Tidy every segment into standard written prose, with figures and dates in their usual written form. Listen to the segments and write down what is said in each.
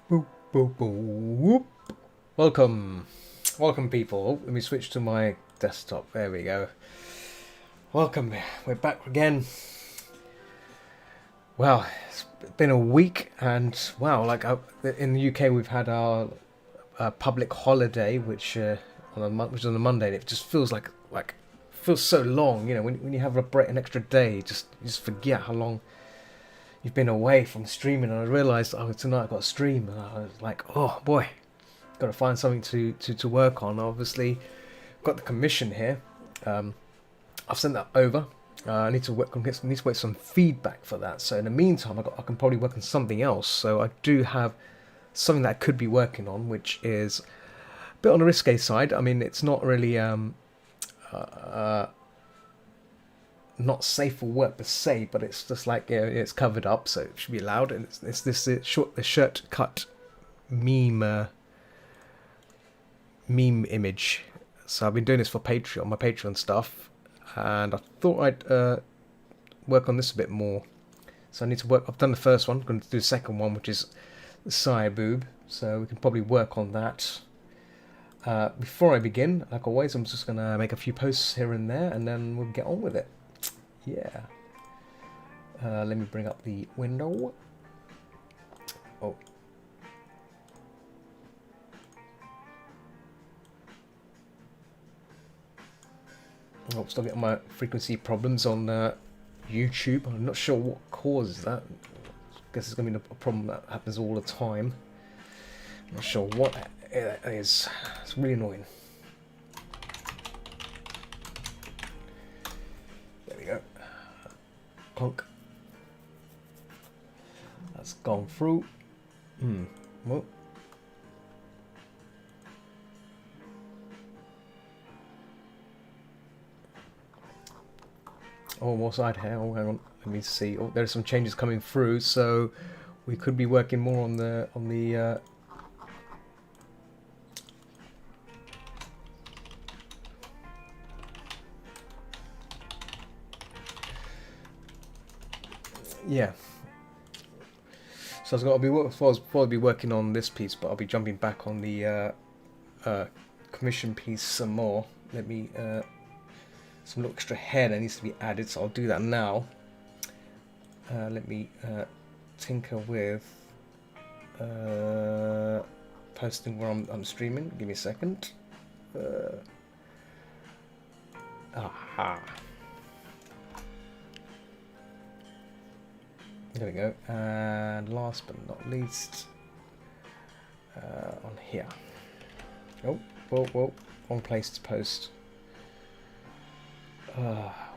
Boop, boop, boop. Welcome people. Oh, let me switch to my desktop. There we go. Welcome. We're back again. Well, it's been a week, and wow, in the UK we've had our public holiday, which is on a Monday. And it just feels like feels so long. You know, when you have a break, an extra day, you just forget how long you've been away from streaming. And I realised, oh, tonight I got a stream, and I was like, oh boy, got to find something to work on. Obviously, got the commission here. Um, I've sent that over. I need to wait some feedback for that. So in the meantime, I can probably work on something else. So I do have something that I could be working on, which is a bit on the risque side. I mean, it's not really not safe for work per se, but it's just like, it's covered up, so it should be allowed. And it's this the shirt cut meme meme image. So I've been doing this for Patreon, my Patreon stuff, and I thought I'd work on this a bit more. So I need to work. I've done the first one. I'm going to do the second one, which is the side boob. So we can probably work on that. Before I begin, like always, I'm just going to make a few posts here and there, and then we'll get on with it. Yeah. Let me bring up the window. Oh. Oh, still getting my frequency problems on YouTube. I'm not sure what causes that. I guess it's going to be a problem that happens all the time. I'm not sure what it is. It's really annoying. There we go. Clunk. That's gone through. Well. Oh, more side here. Oh, hang on. Let me see. Oh, there's some changes coming through, so we could be working more on the yeah. So I'll be working on this piece, but I'll be jumping back on the commission piece some more. Let me some little extra hair that needs to be added, so I'll do that now. Let me tinker with posting where I'm streaming. Give me a second. Aha. There we go. And last but not least, on here. Oh, whoa, wrong place to post.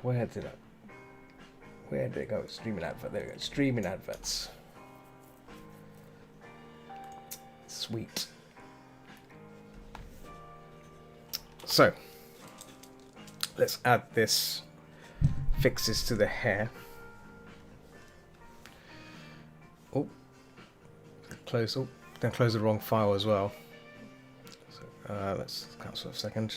Where did it go? Streaming advert. There we go. Streaming adverts. Sweet. So let's add this fixes to the hair. Oh, close. Oh, don't close the wrong file as well. So let's cancel a second.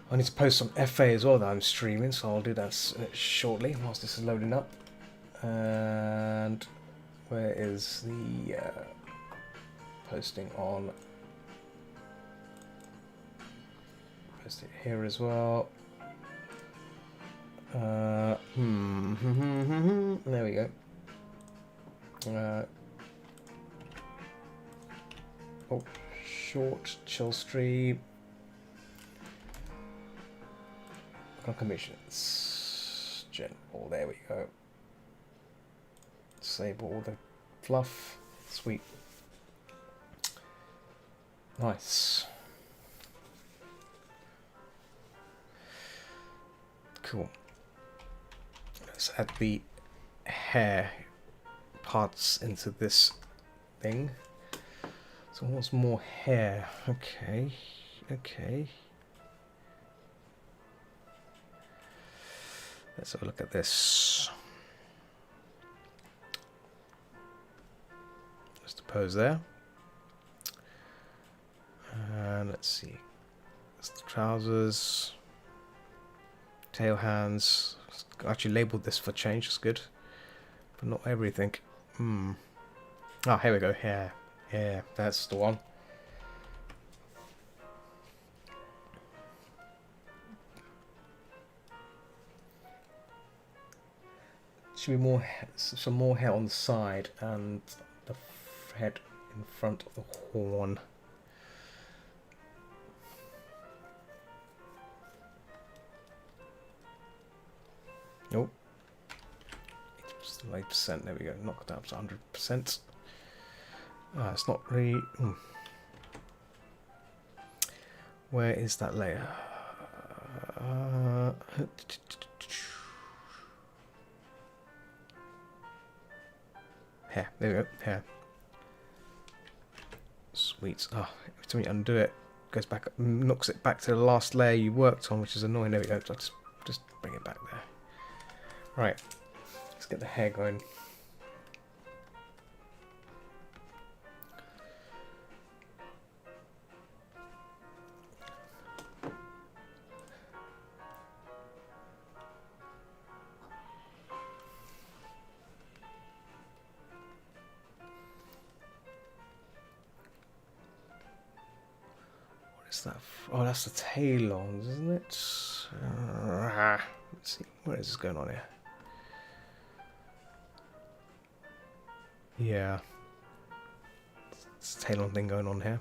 I need to post some FA as well that I'm streaming, so I'll do that shortly whilst this is loading up. And where is the posting on? Post it here as well. There we go. Oh, short chill stream. Commissions. General. There we go. Disable all the fluff. Sweet. Nice. Cool. Let's add the hair parts into this thing. So what's more hair? Okay. Let's have a look at this. Just a pose there. And let's see. That's the trousers. Tail hands. I actually labeled this for change, that's good. But not everything. Oh, here we go. Yeah, yeah, that's the one. Should be more, some more hair on the side and the head in front of the horn. Nope. 8%. There we go. Knocked down to 100%. It's not really. Where is that layer? Hair. There we go. Hair. Sweet. Oh, every time you undo it, goes back, knocks it back to the last layer you worked on, which is annoying. There we go. So just bring it back there. Right. Let's get the hair going. That? Oh, that's the tailons, isn't it? Let's see, what is going on here? Yeah, it's a tailon thing going on here.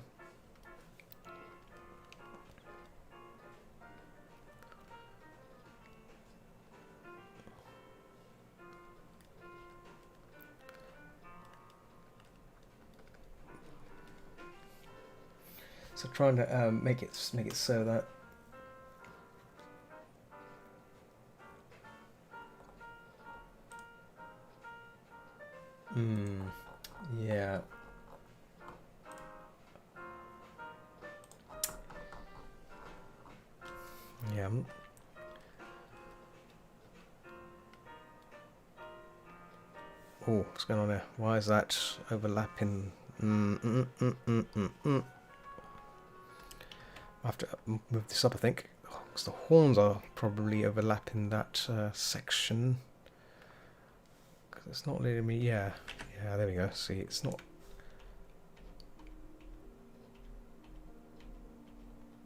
So trying to make it so that yeah. Yeah. Oh, what's going on there? Why is that overlapping? I have to move this up, I think, because the horns are probably overlapping that section. Because it's not letting me. Yeah, there we go. See, it's not.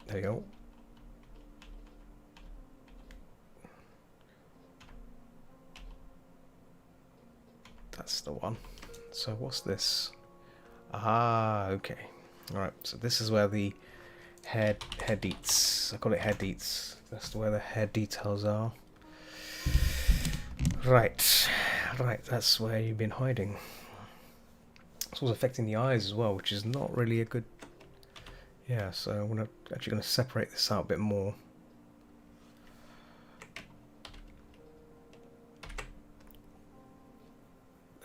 There we go. That's the one. So what's this? Ah, okay. All right. So this is where the hair deets. I call it hair deets. That's where the hair details are. Right. That's where you've been hiding. It's also affecting the eyes as well, which is not really a good. Yeah. So I'm actually going to separate this out a bit more.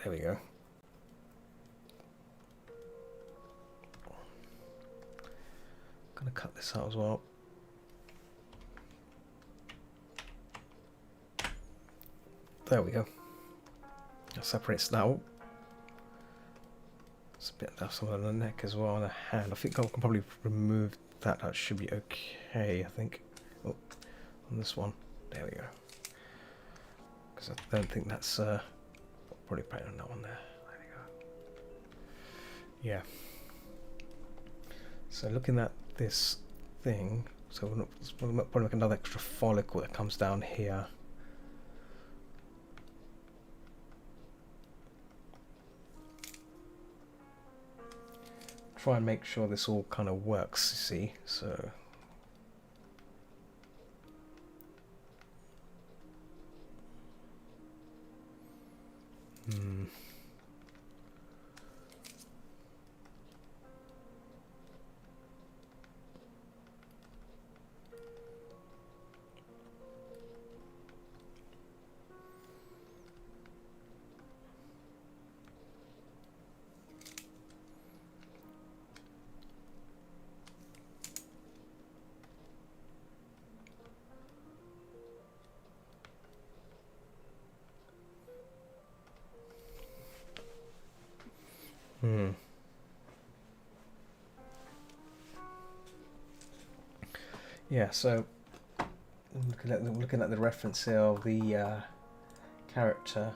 There we go. I'm going to cut this out as well. There we go. That separates that out. It's a bit of some on the neck as well, and the hand. I think I can probably remove that. That should be okay, I think. Oh, on this one. There we go. Because I don't think that's probably better on that one there. There we go. Yeah. So looking at this thing, so we'll probably make another extra follicle that comes down here. Try and make sure this all kind of works, you see, so yeah, so looking at the reference here of the character.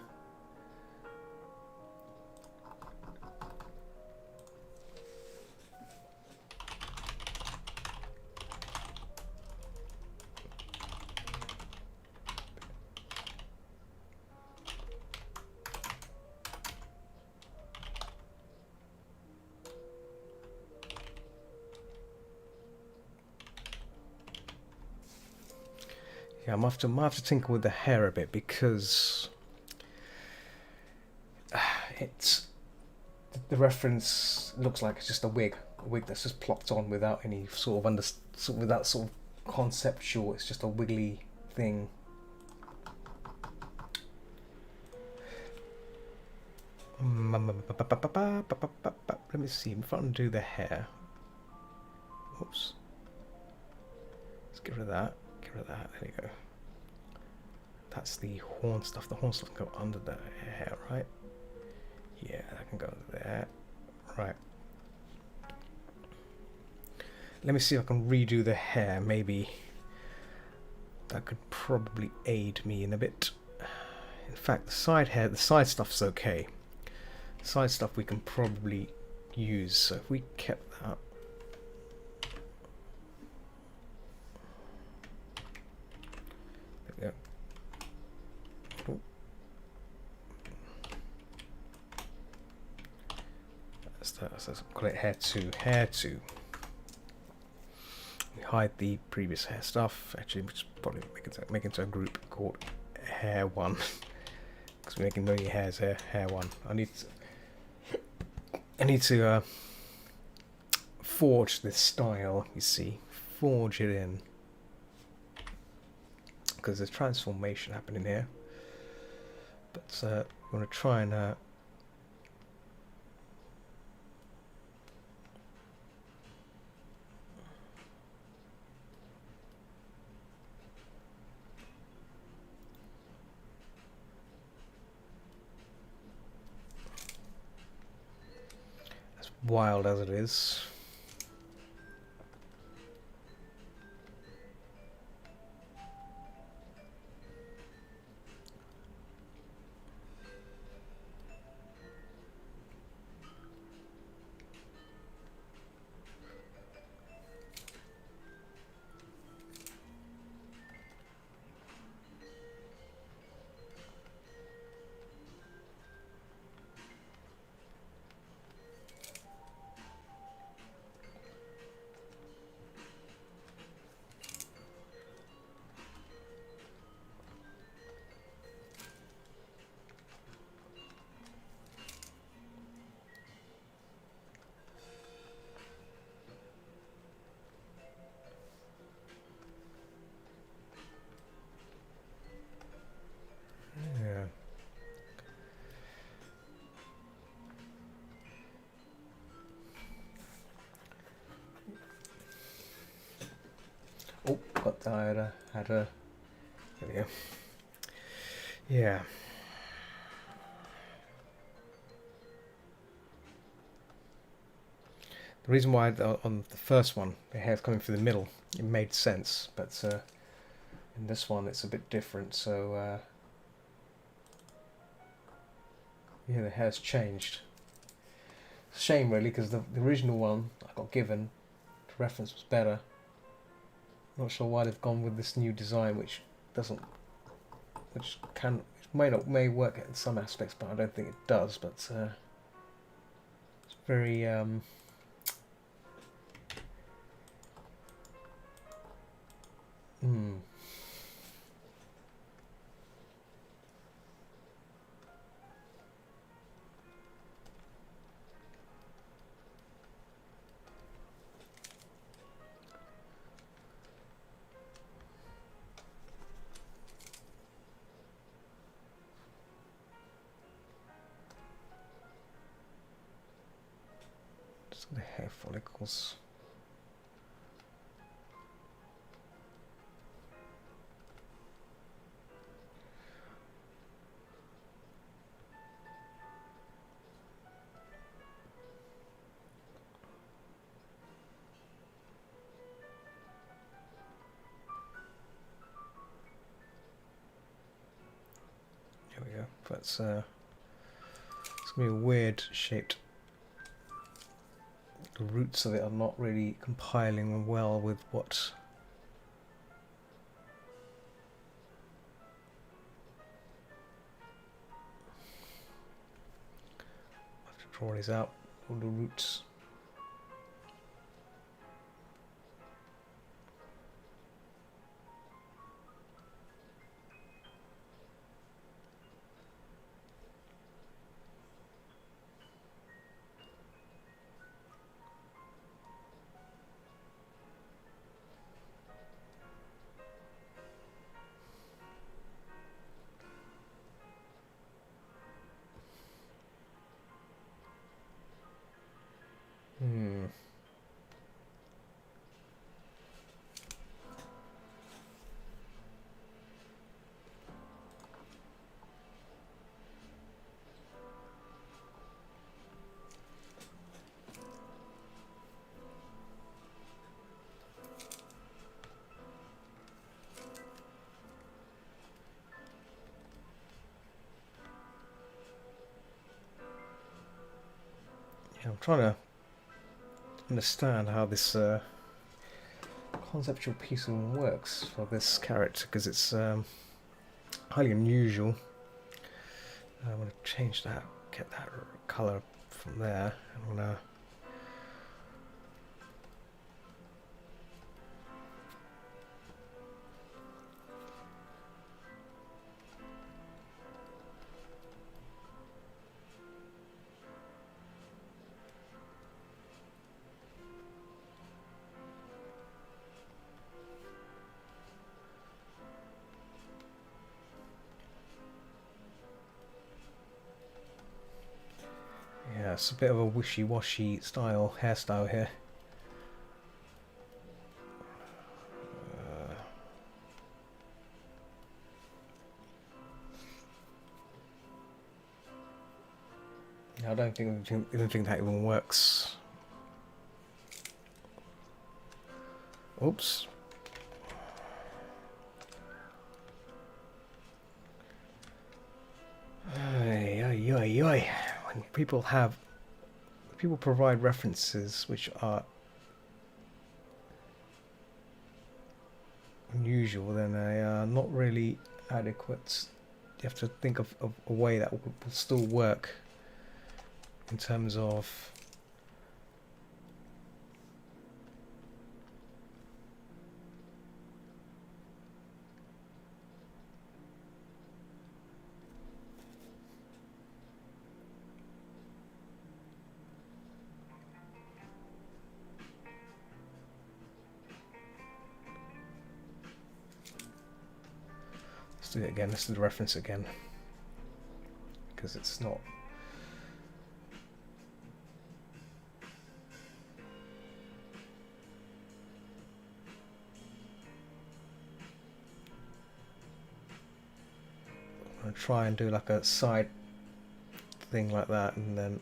Yeah, I might have to tinker with the hair a bit because it's the reference looks like it's just a wig that's just plopped on without any sort of without sort of conceptual. It's just a wiggly thing. Let me see if I can do the hair. Oops. Let's get rid of that. Get rid of that. There you go. That's the horn stuff. The horn stuff can go under the hair, right? Yeah, that can go under there. Right. Let me see if I can redo the hair. Maybe that could probably aid me in a bit. In fact, the side stuff's okay. The side stuff we can probably use. So if we kept that. There we go. Let's call it hair 2. Hair 2. We hide the previous hair stuff. Actually, we should probably make it into a group called hair 1 because we're making many hairs here. Hair 1. I need to forge this style. You see, forge it in because there's transformation happening here. But I'm going to try and as wild as it is. Yeah. Oh, got tired. Had a. There we go. Yeah. The reason why on the first one the hair's coming through the middle, it made sense, but in this one it's a bit different. So yeah, the hair's changed. It's a shame really, because the original one I got given, the reference was better. Not sure why they've gone with this new design, which may work in some aspects, but I don't think it does. But it's very just the hair follicles. There we go. But it's gonna be a weird shaped. The roots of it are not really compiling well with what. I have to draw these out, all the roots. I'm trying to understand how this conceptual piece works for this character, because it's highly unusual. I'm going to change that, get that colour from there. I'm going to yeah, it's a bit of a wishy-washy style hairstyle here. I don't think that even works. Oops. When people provide references which are unusual, then they are not really adequate. You have to think of a way that will still work in terms of let's do it again. Let's do the reference again, because it's not. I'm gonna try and do like a side thing like that, and then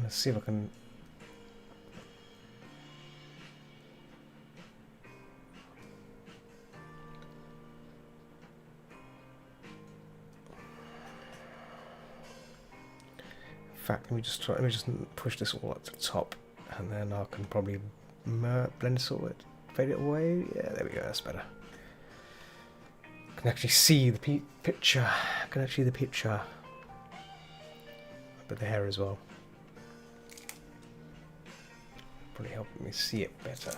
let's see if I can. In fact, let me just push this all up to the top, and then I can probably blend this all, fade it away. Yeah, there we go. That's better. I can actually see the picture. I can actually see the picture, but the hair as well. Probably helping me see it better.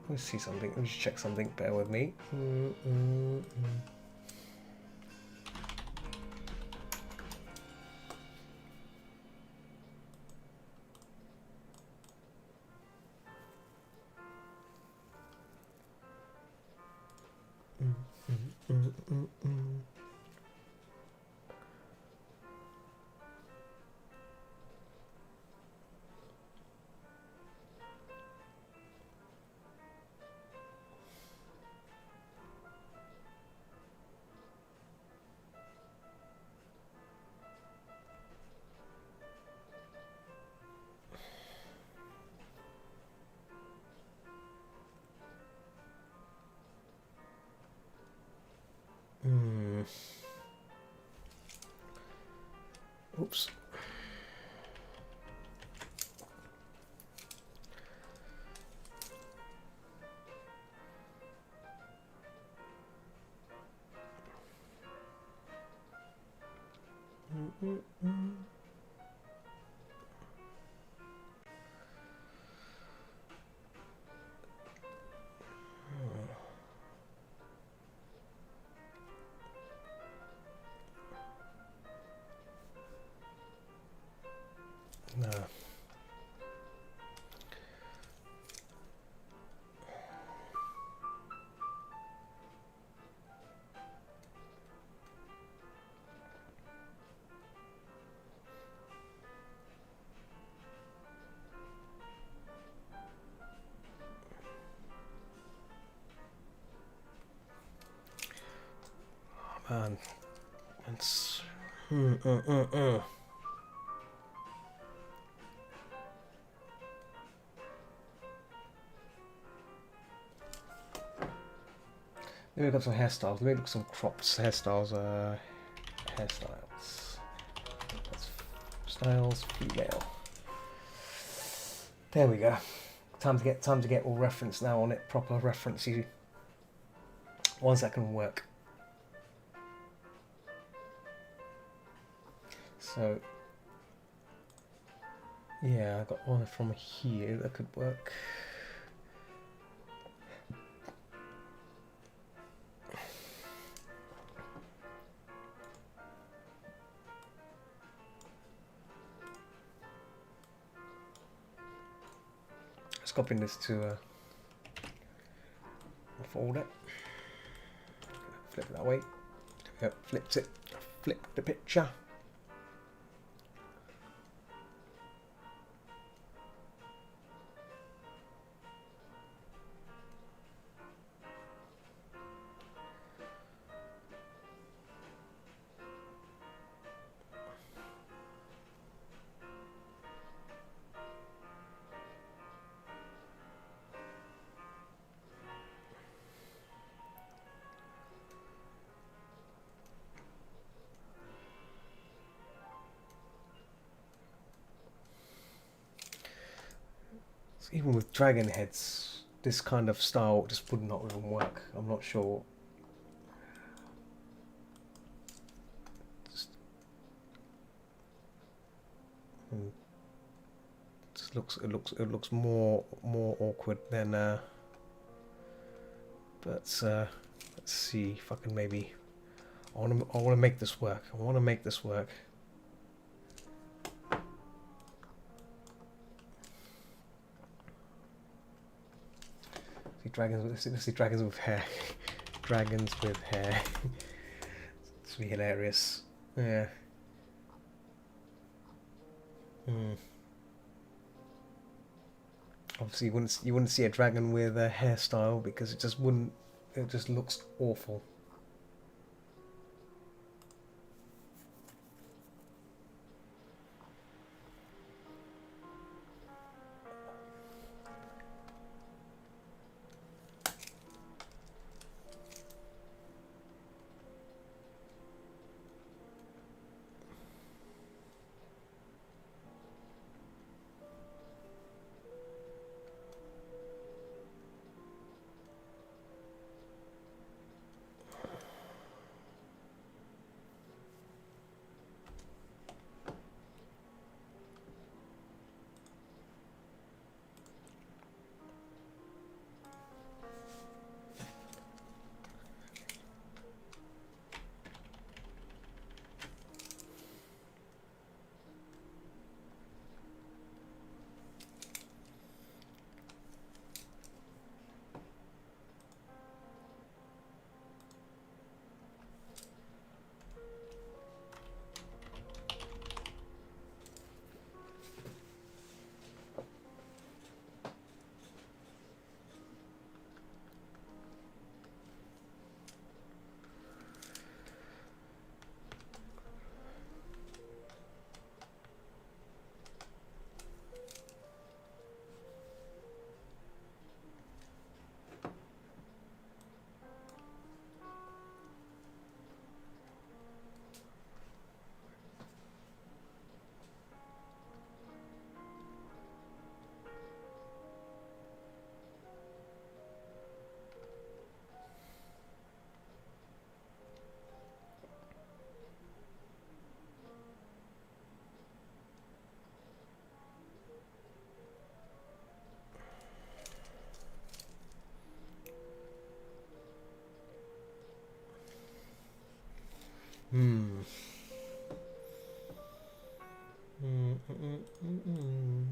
Let's see something. Let me just check something. Bear with me. Oops. No. Oh, man. It's... Let me look up some hairstyles. Let me look at some cropped hairstyles. Hairstyles. That's styles female. There we go. Time to get all reference now on it. Proper reference. Ones that can work. So yeah, I got one from here that could work. Let's copy this to a folder. Flip it that way. Yep, flips it. Flip the picture. Even with dragon heads, this kind of style just would not even work. I'm not sure. It looks more awkward than. But let's see if I can maybe. I want to make this work. I want to make this work. Let's see dragons with hair. Dragons with hair. This would be hilarious. Yeah. Obviously, you wouldn't see a dragon with a hairstyle because it just wouldn't. It just looks awful. Hmm. Mm, mm, mm, mm.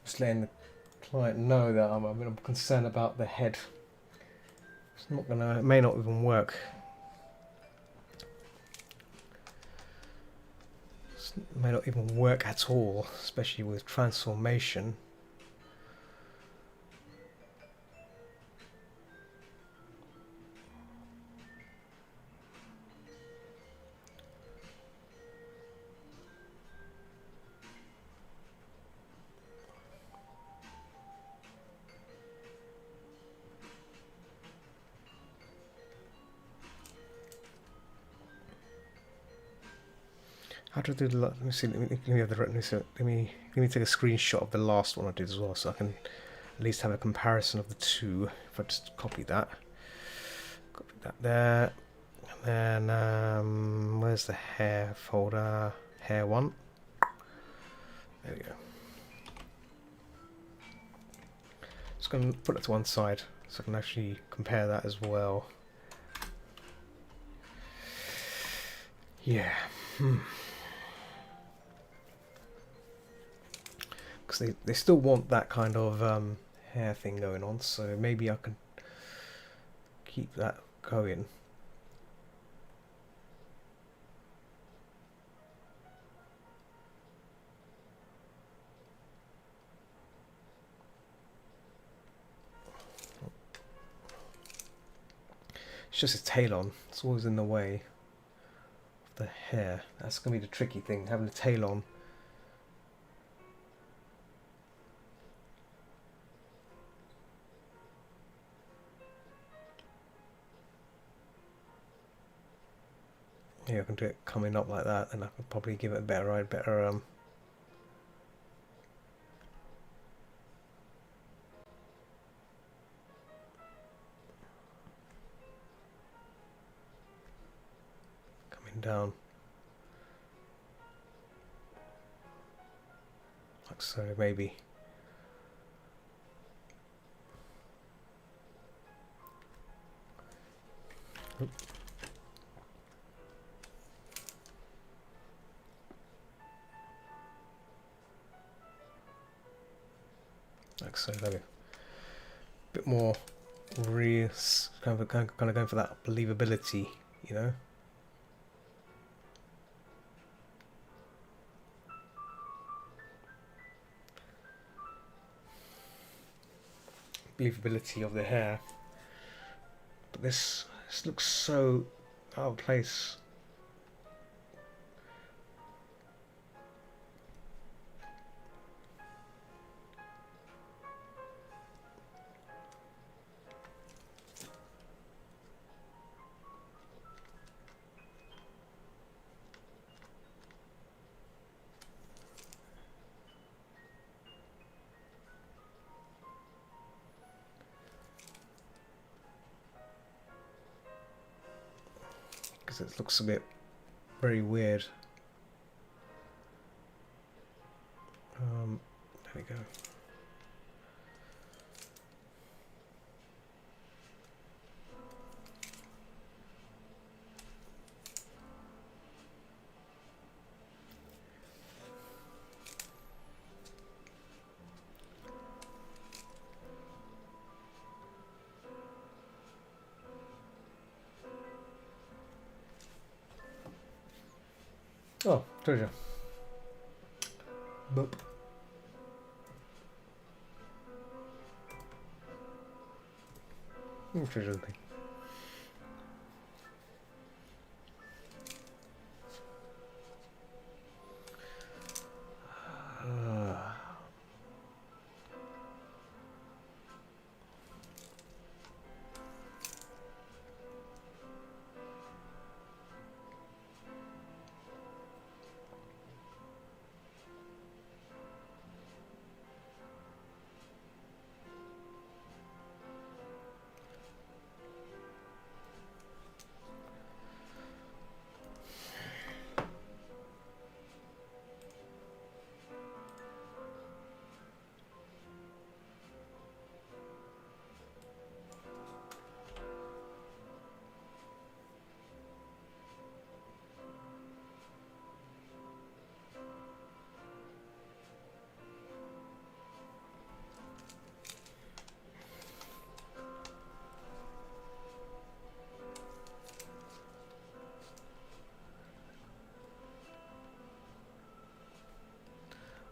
Just letting the client know that I'm concerned about the head. It's not gonna. It may not even work. It may not even work at all, especially with transformation. How do I do the? Let me see. Let me have the. Let me take a screenshot of the last one I did as well, so I can at least have a comparison of the two. If I just copy that there, and then where's the hair folder? Hair one. There we go. Just going to put it to one side so I can actually compare that as well. Yeah. Because they still want that kind of hair thing going on, so maybe I can keep that going. It's just a tail on. It's always in the way of the hair. That's going to be the tricky thing, having the tail on. Yeah, I can do it coming up like that, and I could probably give it a better coming down. Like so, maybe. Oop. Like so, there we go. Bit more real, kind of going for that believability, you know. Believability of the hair. But this looks so out of place. because it looks a bit very weird. There we go. Oh, treasure. Boop. Treasure thing.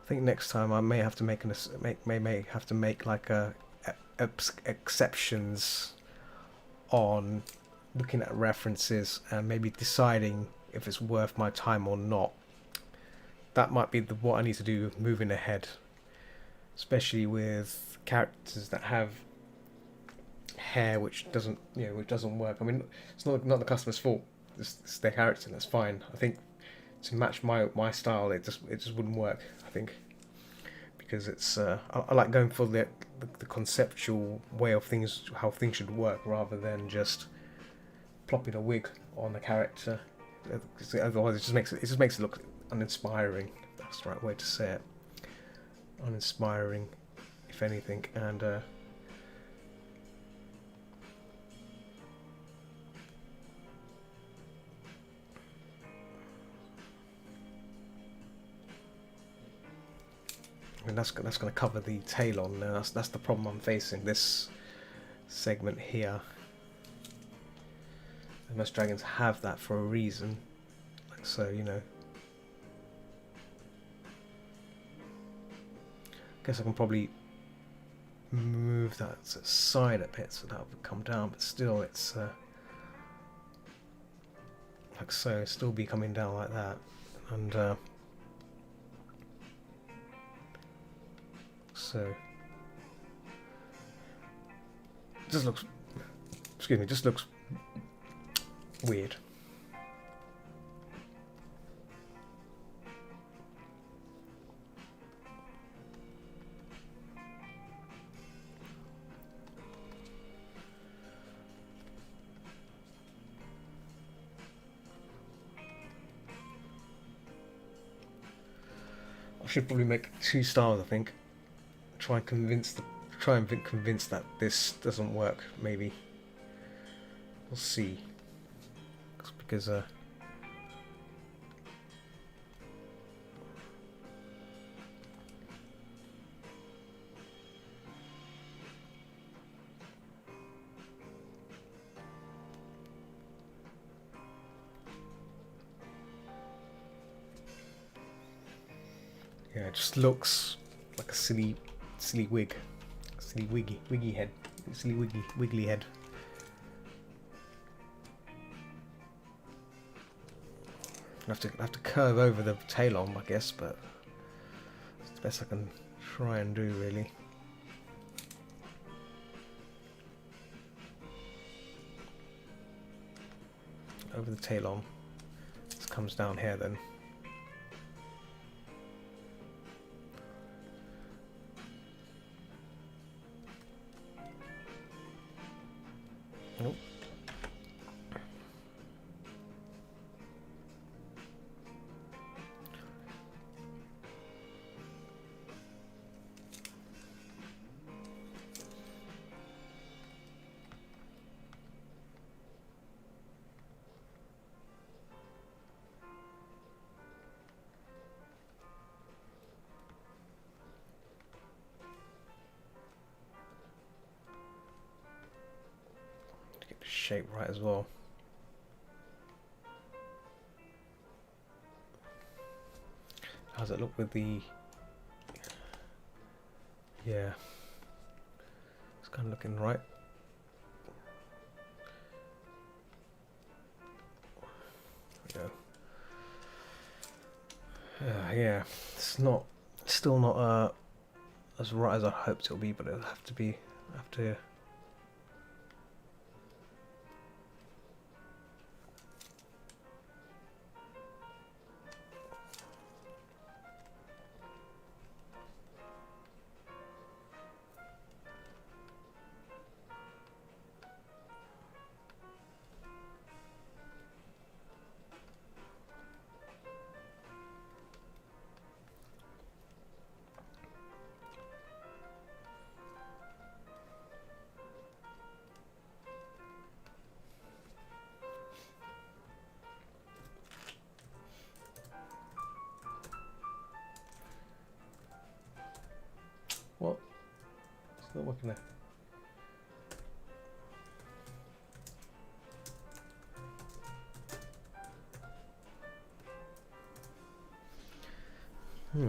I think next time I may have to may have to make like exceptions on looking at references and maybe deciding if it's worth my time or not. That might be what I need to do moving ahead, especially with characters that have hair which doesn't work. I mean, it's not the customer's fault. It's their character. That's fine. I think to match my style, it just wouldn't work. I think because it's I like going for the conceptual way of things, how things should work, rather than just plopping a wig on the character. Otherwise, it just makes it look uninspiring. If that's the right way to say it. Uninspiring, if anything, and. I mean, that's going to cover the tail on now. That's the problem I'm facing. This segment here. And most dragons have that for a reason. Like so, you know. Guess I can probably move that side a bit so that would come down, but still, it's like so. Still be coming down like that, and. So just looks, just looks weird. I should probably make 2 styles, I think. Try and convince that this doesn't work. Maybe we'll see. It's because yeah, it just looks like a silly wig, silly wiggy head, silly wiggly head. I have to curve over the tail on, I guess, but it's the best I can try and do, really. Over the tail on. This comes down here then. Nope. shape right as well. How's it look with the... Yeah. It's kind of looking right. There we go. Yeah, it's not... Still not as right as I hoped it'll be, but it'll have to be... What? It's not working there.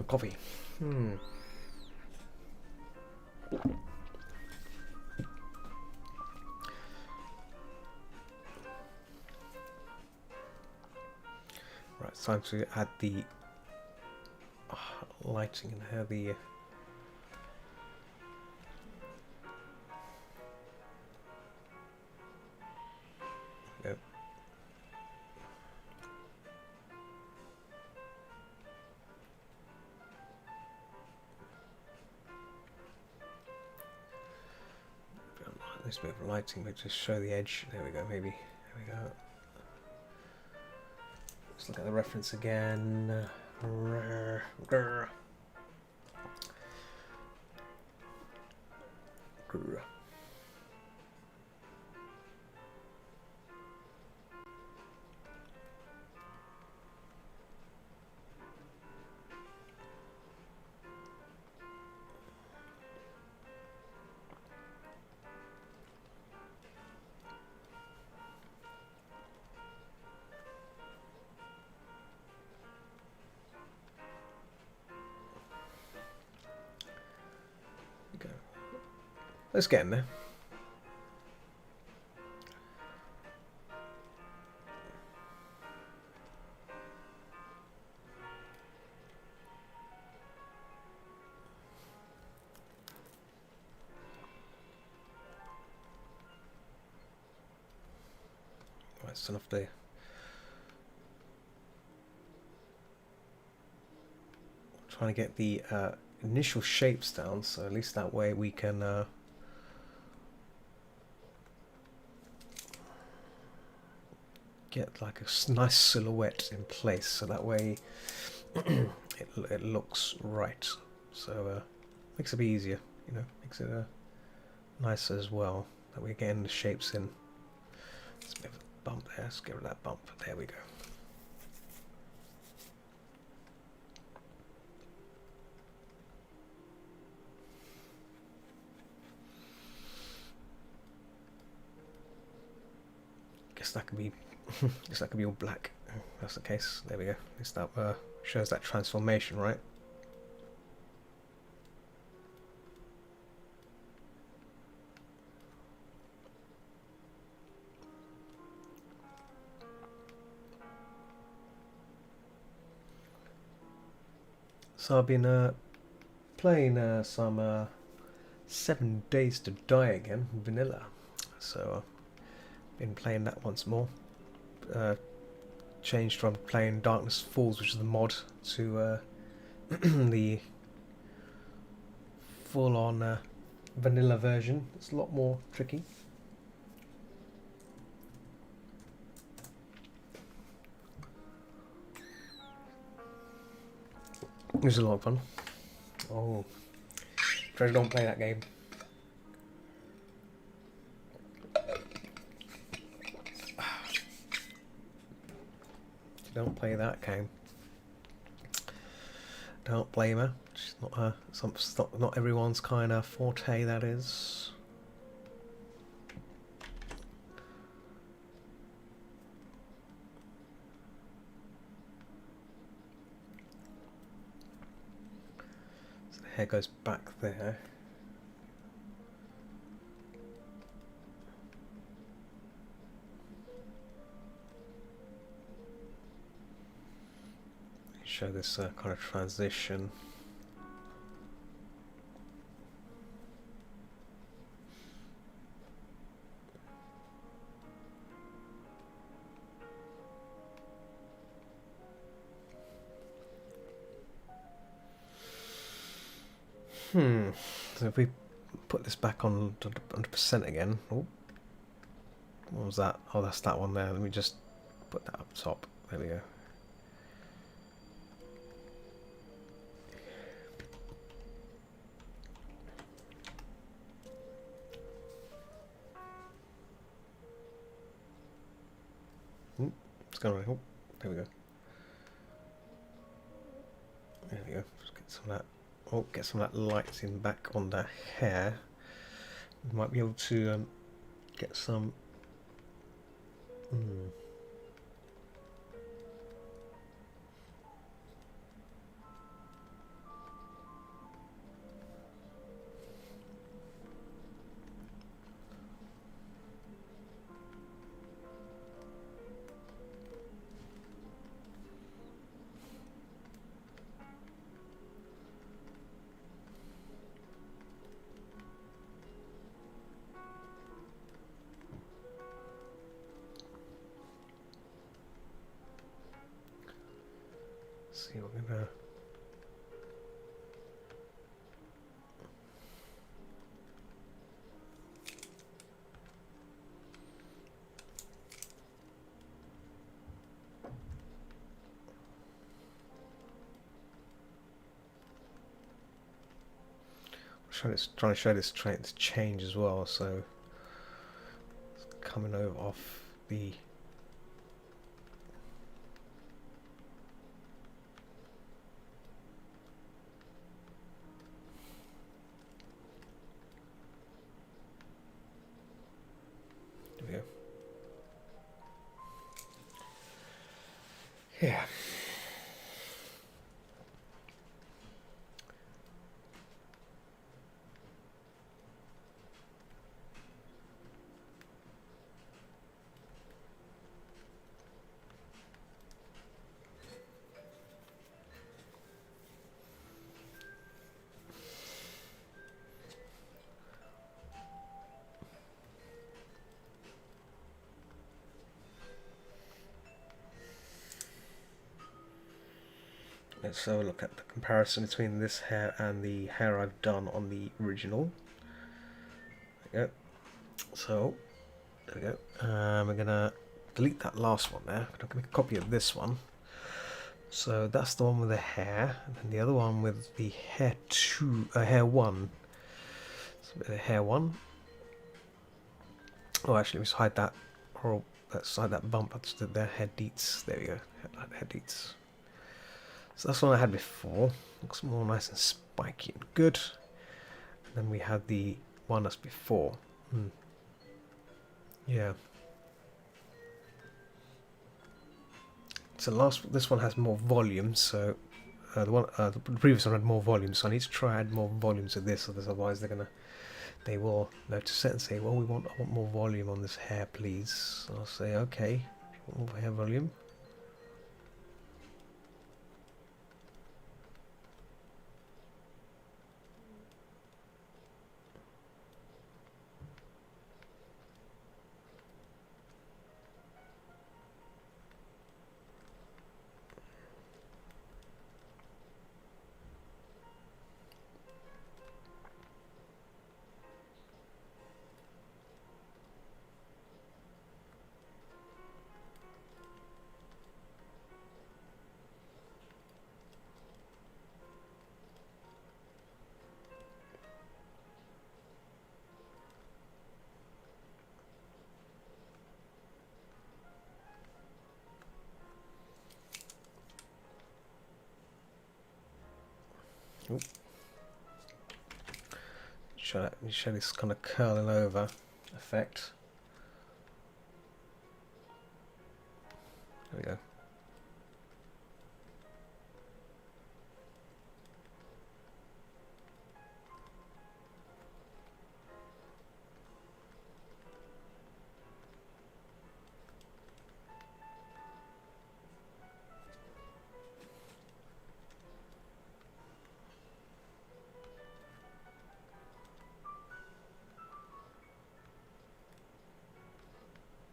Coffee. Right, it's time to add the lighting and how the yep. This bit of lighting, but just show the edge. There we go. Maybe. There we go. Let's look at the reference again. Grr. Let's get in there. Right, it's enough there. Trying to get the initial shapes down, so at least that way we can get like a nice silhouette in place, so that way it looks right. So makes it a bit easier, you know, makes it nicer as well. That we're getting the shapes in. There's a bit of a bump there. Let's get rid of that bump. There we go. Guess that can be. Guess that could be all black. If that's the case. There we go. At least that shows that transformation, right? So I've been playing some 7 Days to Die Again, vanilla. So I've been playing that once more. Changed from playing Darkness Falls, which is the mod, to the full-on vanilla version. It's a lot more tricky. It was a lot of fun. Oh, Treasure, don't play that game. Don't play that game. Don't blame her. She's not not everyone's kind of forte. That is. hair goes back there. Show this kind of transition. So if we put this back on 100% again. Oh, what was that? Oh, that's that one there. Let me just put that up top. There we go. It's going right. Oh, there we go. There we go. Just get some of that. Oh, get some of that lighting back on the hair. We might be able to get some. See, we're gonna. Trying to show this change as well, so it's coming over off the. There we go. Yeah. Let's have a look at the comparison between this hair and the hair I've done on the original. There we go. So, there we go. We're gonna delete that last one there. I'm gonna make a copy of this one. So that's the one with the hair, and then the other one with the hair hair one. So the hair one. Oh, actually, let's hide that. Or let's hide that bump. I just did there. Hair deets. There we go. Hair deets. So that's one I had before. Looks more nice and spiky and good. And then we had the one that's before. Yeah. So this one has more volume. So the previous one had more volume. So I need to try add more volume to this. Otherwise they will notice it and say, well, I want more volume on this hair, please. So I'll say, okay, more hair volume. Show this kind of curling over effect. There we go.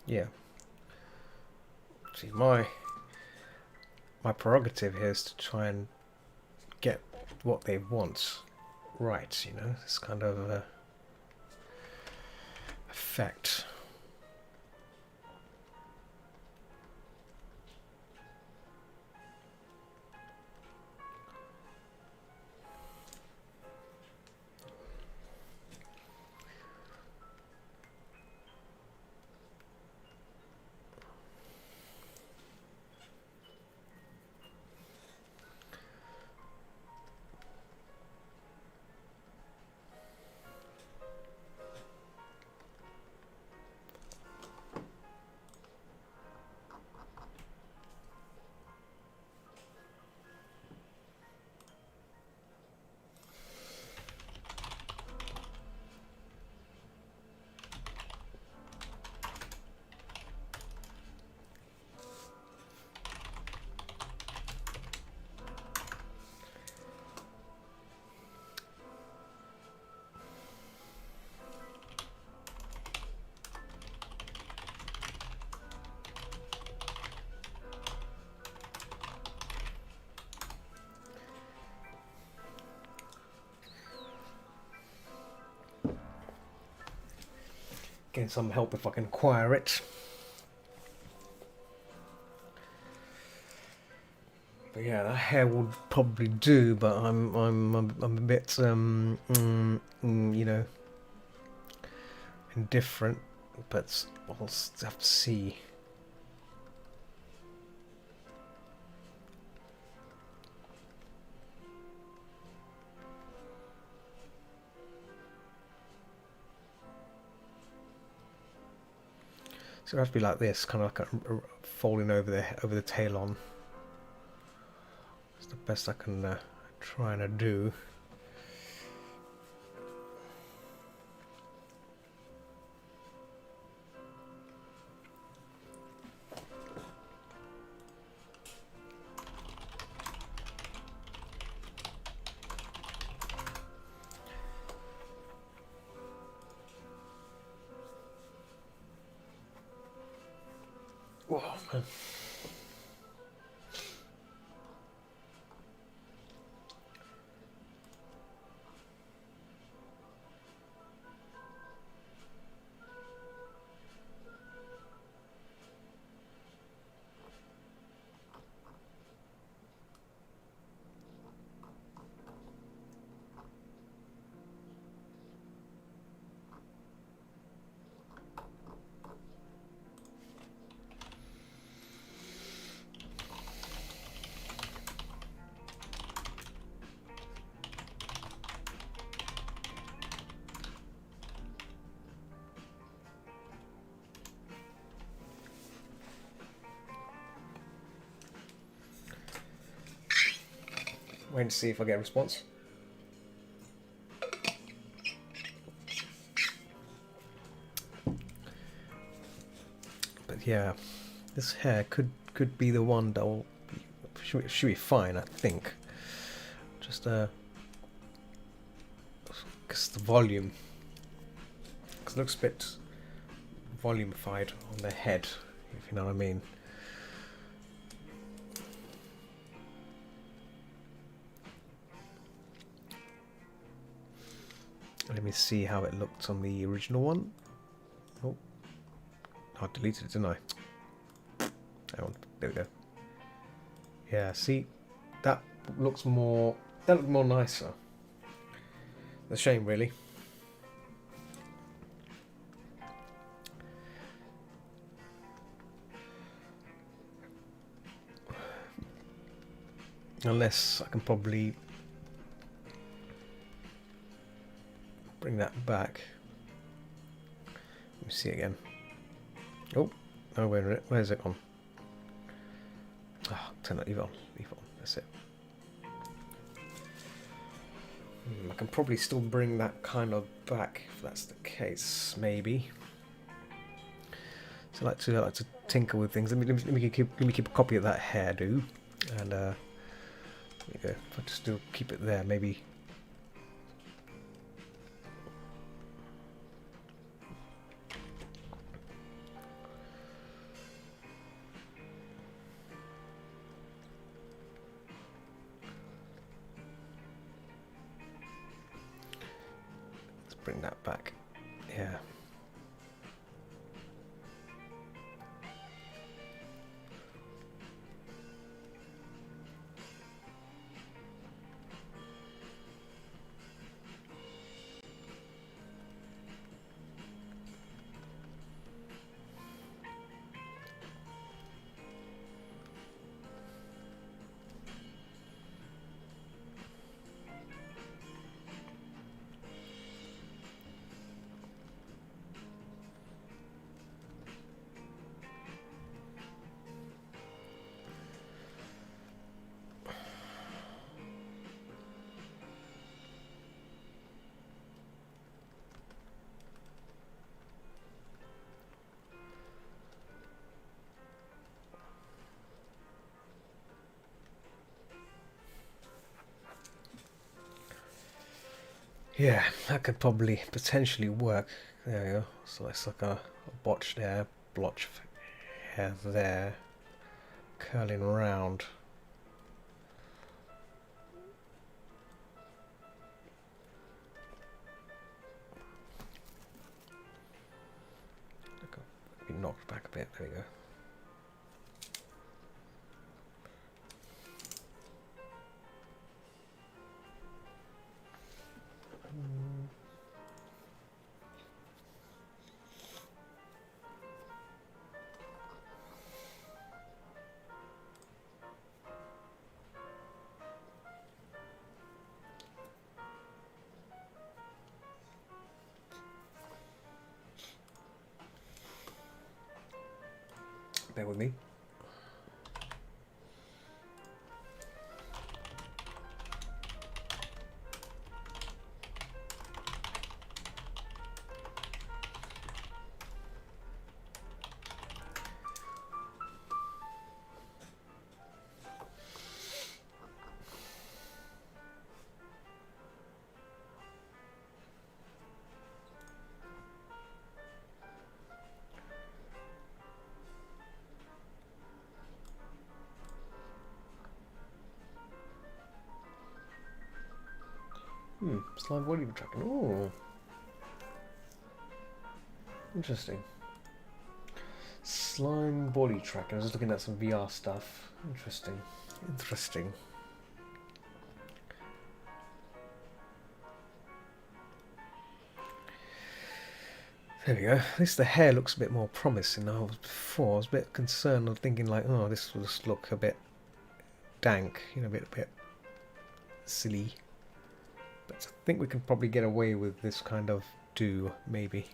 Yeah. See, my prerogative here is to try and get what they want right, you know, this kind of effect. Getting some help if I can acquire it. But yeah, that hair will probably do, but I'm a bit you know, indifferent. But I'll have to see. So it has to be like this, kind of like folding over the tail on. It's the best I can try and do. Whoa, man. Wait to see if I get a response. But yeah, this hair could be the one that will should be fine, I think. Just because the volume, because it looks a bit volumified on the head, if you know what I mean. Let me see how it looked on the original one. Oh, I deleted it, didn't I? Hang on, there we go. Yeah, see, that looks more. That looked more nicer. It's a shame, really. Unless I can probably bring that back. Let me see again. Oh, no, wait a minute. Where's it on? Oh, turn that, leave it on. Leave it on. That's it. I can probably still bring that kind of back if that's the case, maybe. So I like to tinker with things. Let me keep a copy of that hairdo, and there you go. If I just still keep it there, maybe. bring that back. Yeah. Yeah, that could probably potentially work. There we go. So it's like a botch there, blotch of hair there, curling around. Be knocked back a bit. There we go. Bear with me. Slime body tracking. Oh, interesting. Slime body tracking. I was just looking at some VR stuff. Interesting. Interesting. There we go. At least the hair looks a bit more promising than I was before. I was a bit concerned of thinking like, oh, this will just look a bit dank, you know, a bit silly. But I think we can probably get away with this kind of do, maybe.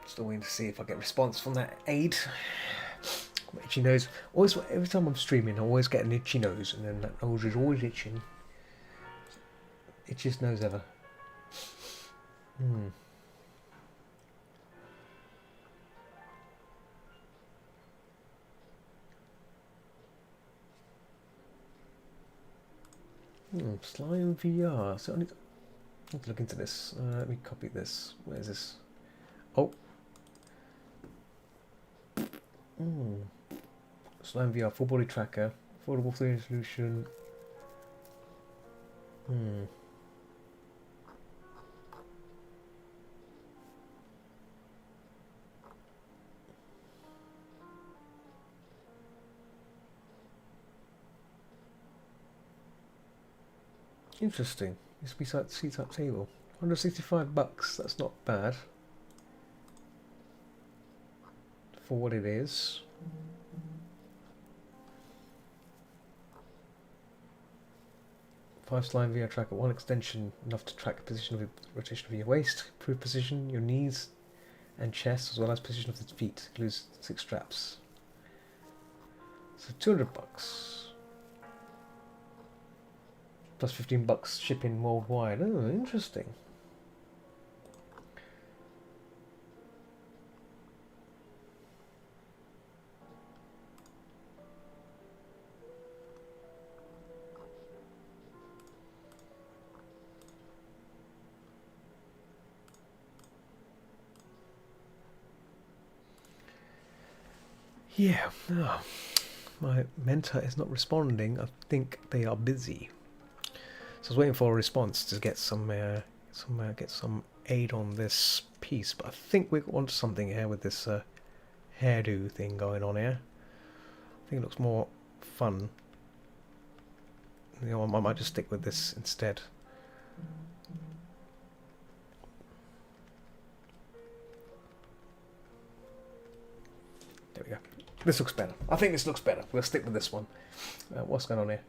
Still waiting to see if I get a response from that aid. My itchy nose. Always, every time I'm streaming, I always get an itchy nose, and then that nose is always itching. Itchiest nose ever. Slime VR. So I need to look into this. Let me copy this. Where is this? Oh. Slime VR, full body tracker, affordable 3D solution. Interesting. Used to be seat-up table. $165. That's not bad for what it is. Five slime VR tracker, one extension enough to track the position of the rotation of your waist, improve position, your knees and chest, as well as position of the feet. Includes 6 straps. So $200 plus $15 shipping worldwide. Oh, interesting. Yeah, oh, my mentor is not responding. I think they are busy. So I was waiting for a response to get some aid on this piece. But I think we want something here with this hairdo thing going on here. I think it looks more fun. You know, I might just stick with this instead. There we go. This looks better. I think this looks better. We'll stick with this one. What's going on here?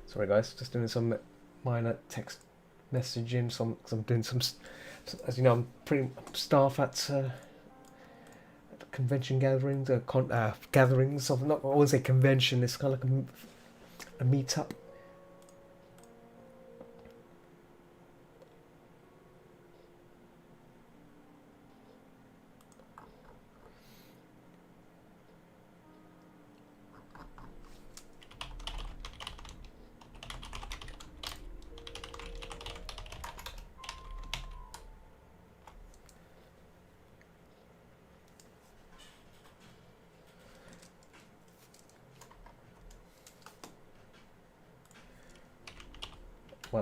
Sorry guys, just doing some minor text messaging. I'm doing some, as you know, I'm pretty staff at convention gatherings, gatherings of, not, I wouldn't say convention. It's kind of like a meetup.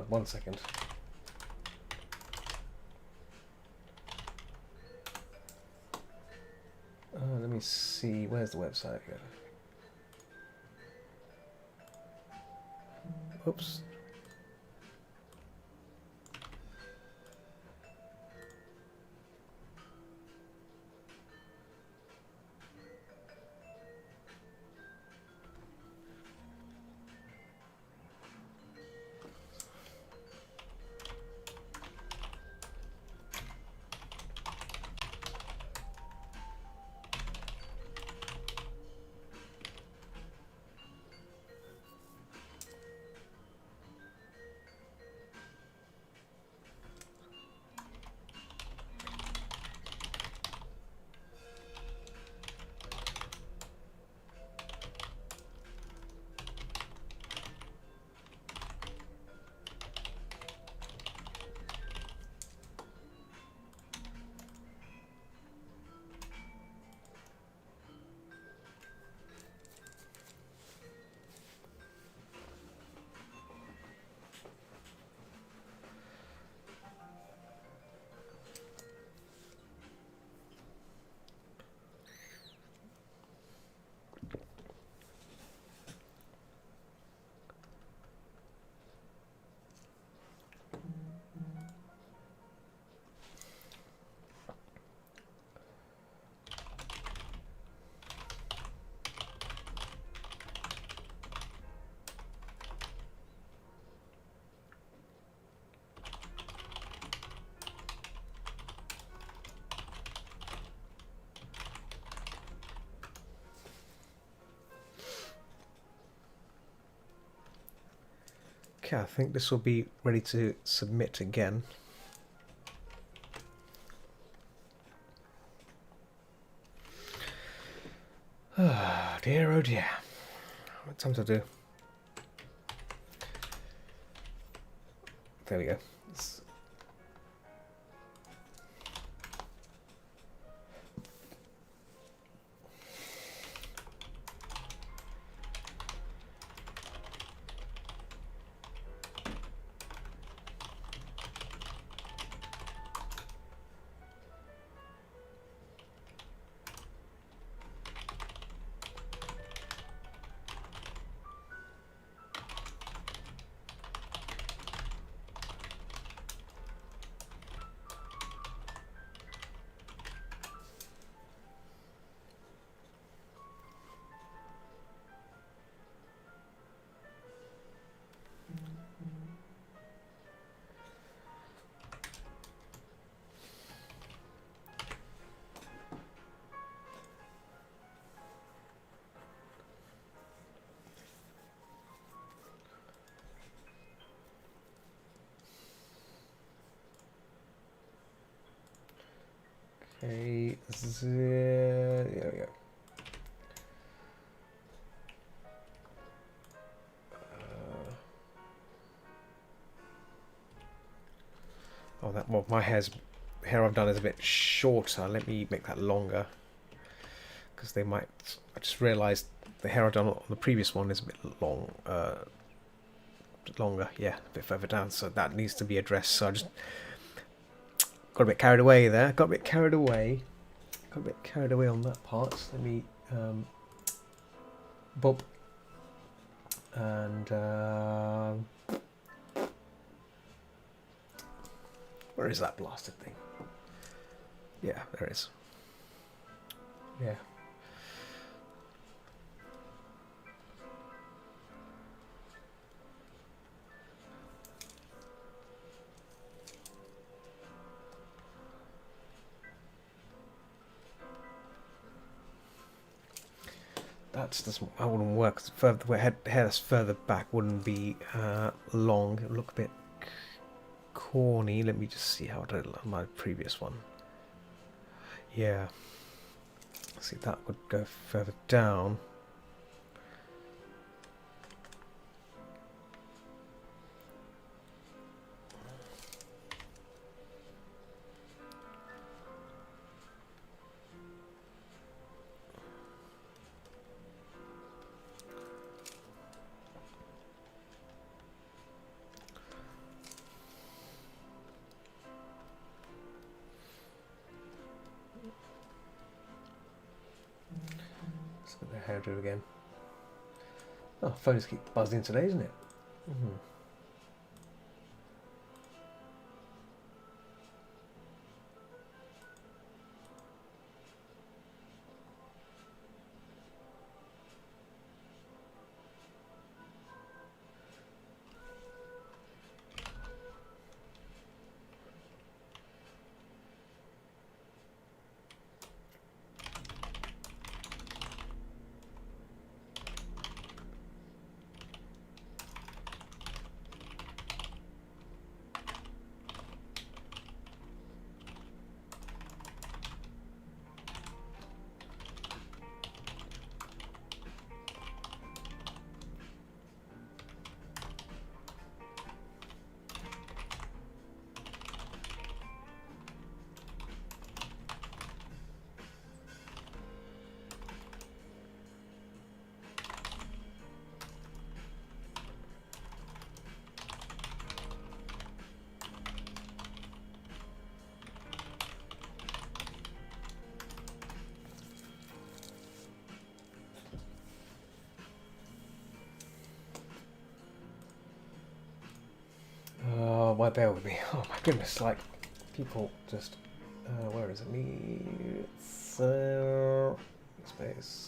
One second. Let me see. Where's the website? Oops. Okay, I think this will be ready to submit again. Oh dear, oh dear. What time to do? There we go. Okay, there we go. Oh, my hair I've done is a bit shorter. Let me make that longer, because they might. I just realised the hair I've done on the previous one is a bit long, longer. Yeah, a bit further down. So that needs to be addressed. So I just got a bit carried away there. Got a bit carried away on that part. Let me bump and where is that blasted thing? Yeah, there it is. Yeah. That wouldn't work. Further hair that's further back wouldn't be long. It would look a bit corny. Let me just see how I did it on my previous one. Yeah. See, that would go further down. Let's get the hairdo again. Oh, phones keep buzzing today, isn't it? Mm-hmm. Why bear with me? Oh my goodness! Like people just. Where is it? Me. Space.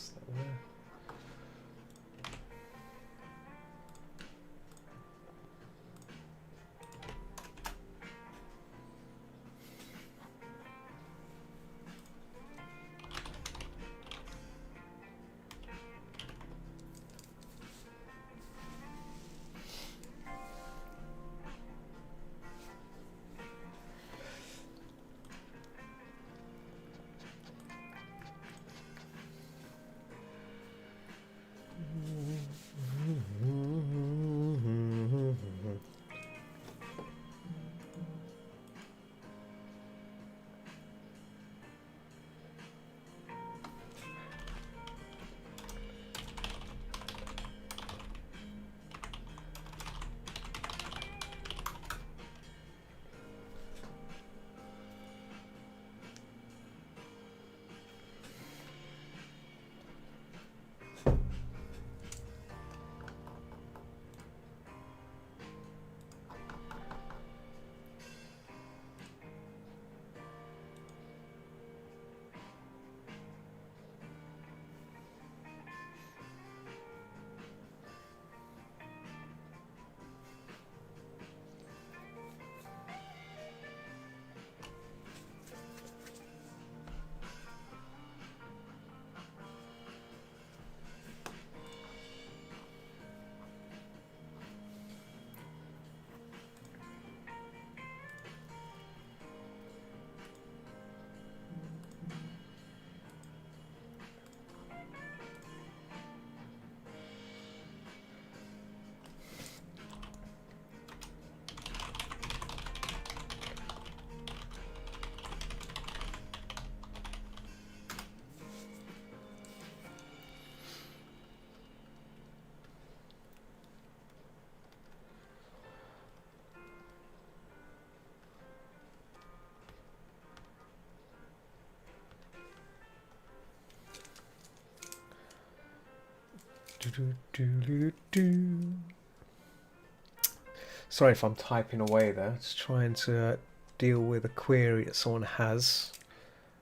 Sorry if I'm typing away there. Just trying to deal with a query that someone has.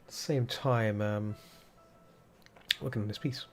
At the same time, working on this piece.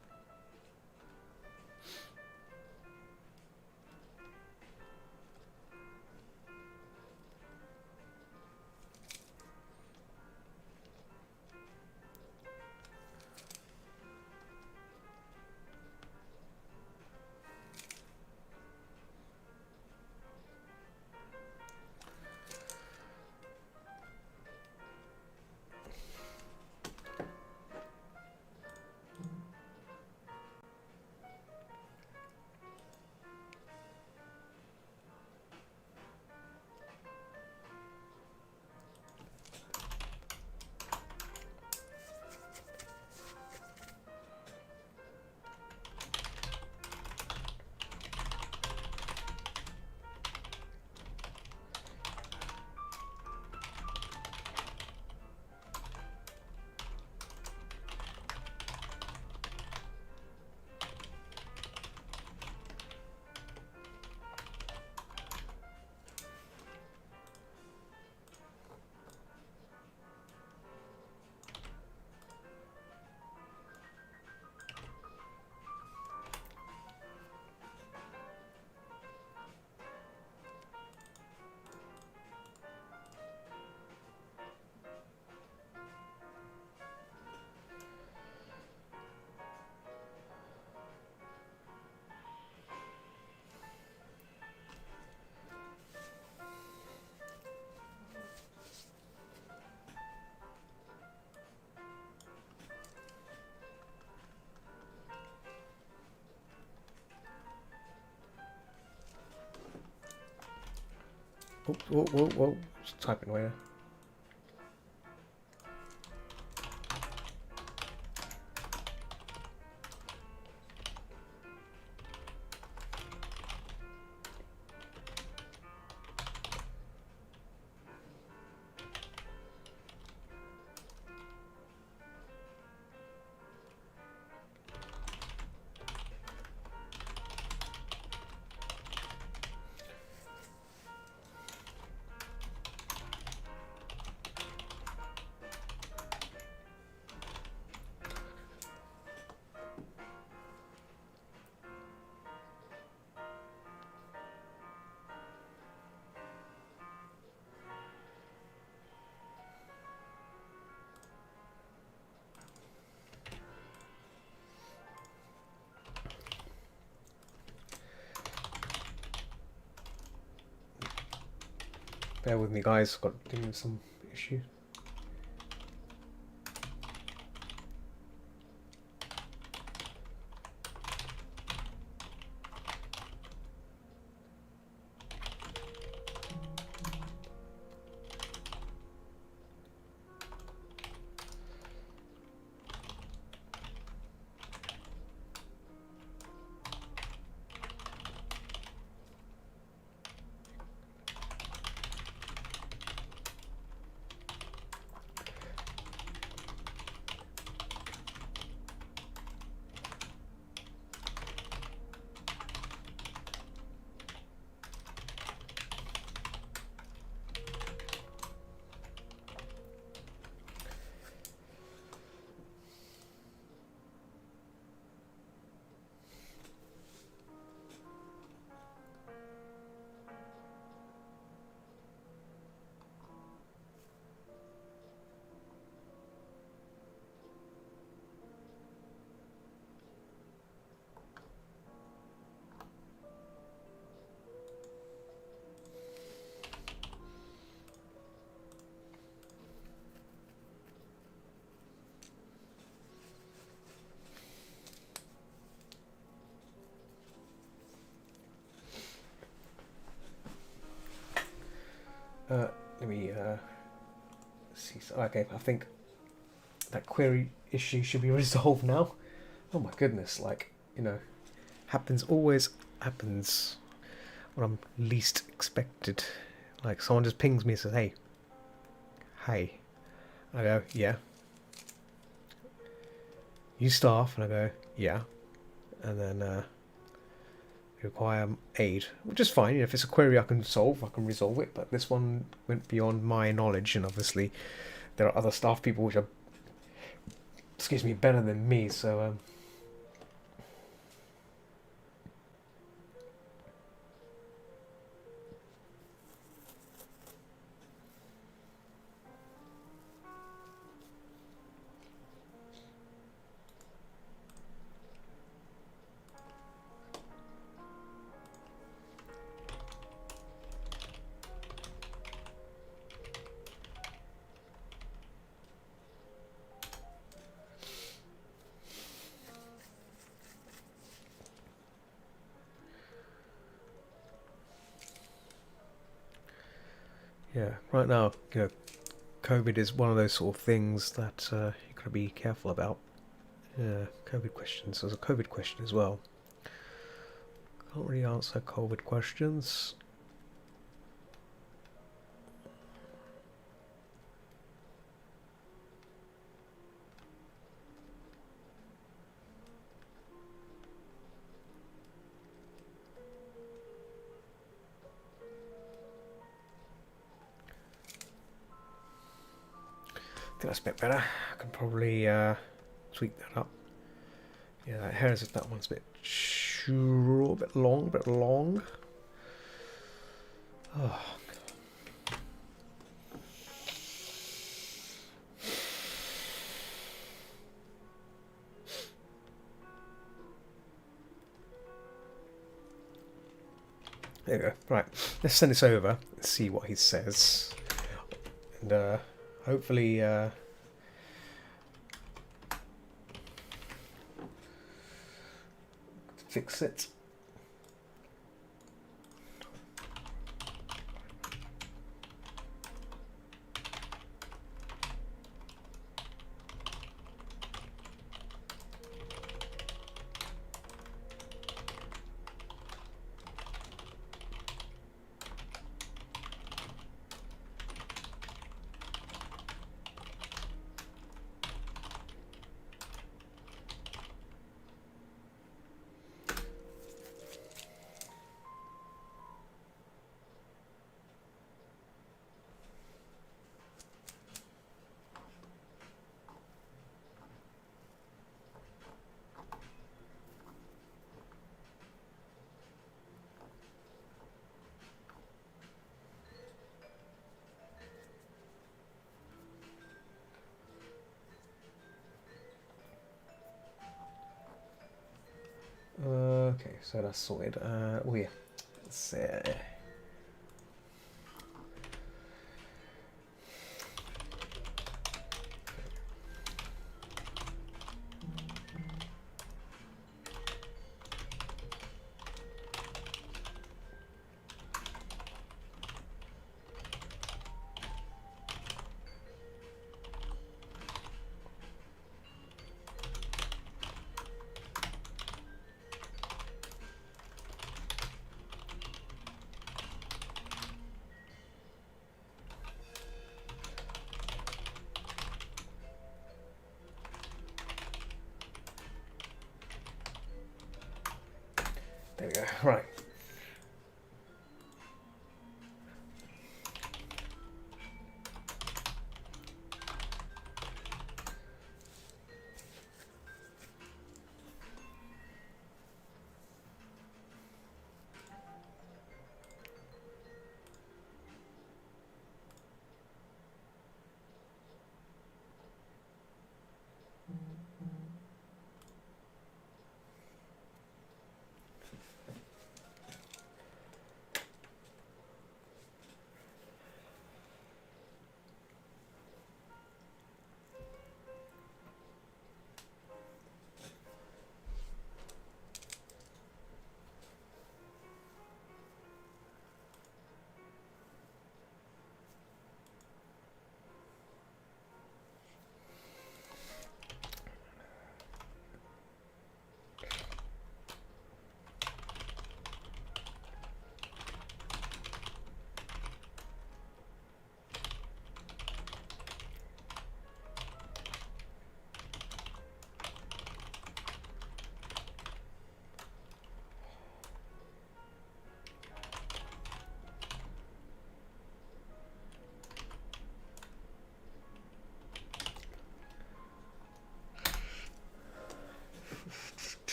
Whoa. Just typing away there. Bear with me, guys. Got dealing with some issue. Let me see. Okay, I think that query issue should be resolved now. Oh my goodness, like, you know, always happens when I'm least expected. Like, someone just pings me and says, hey. I go, yeah. You staff? And I go, yeah. And then require aid, which is fine. If it's a query I can solve, I can resolve it. But this one went beyond my knowledge, and obviously there are other staff people which are, excuse me, better than me. So yeah, right now, COVID is one of those sort of things that you got to be careful about. Yeah, COVID questions. There's a COVID question as well. Can't really answer COVID questions. I think that's a bit better. I can probably tweak that up. Yeah, that hair is that one's a bit short, a bit long. Oh. There you go. Right, let's send this over and see what he says, and hopefully fix it. Okay, so that's sorted. Oh yeah, let's there we go. Right.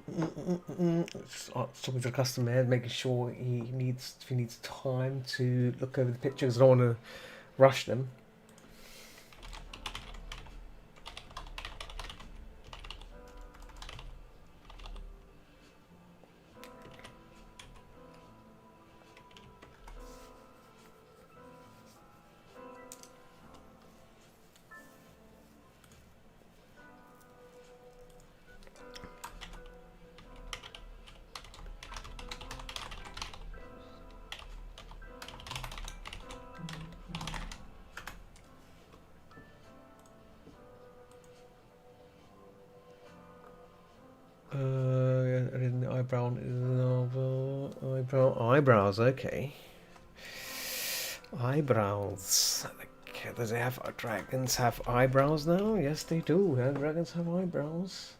talking to the customer, making sure if he needs time to look over the pictures. I don't want to rush them. Eyebrows. Okay. Eyebrows. Does it have dragons have eyebrows now? Yes, they do. Yeah, dragons have eyebrows.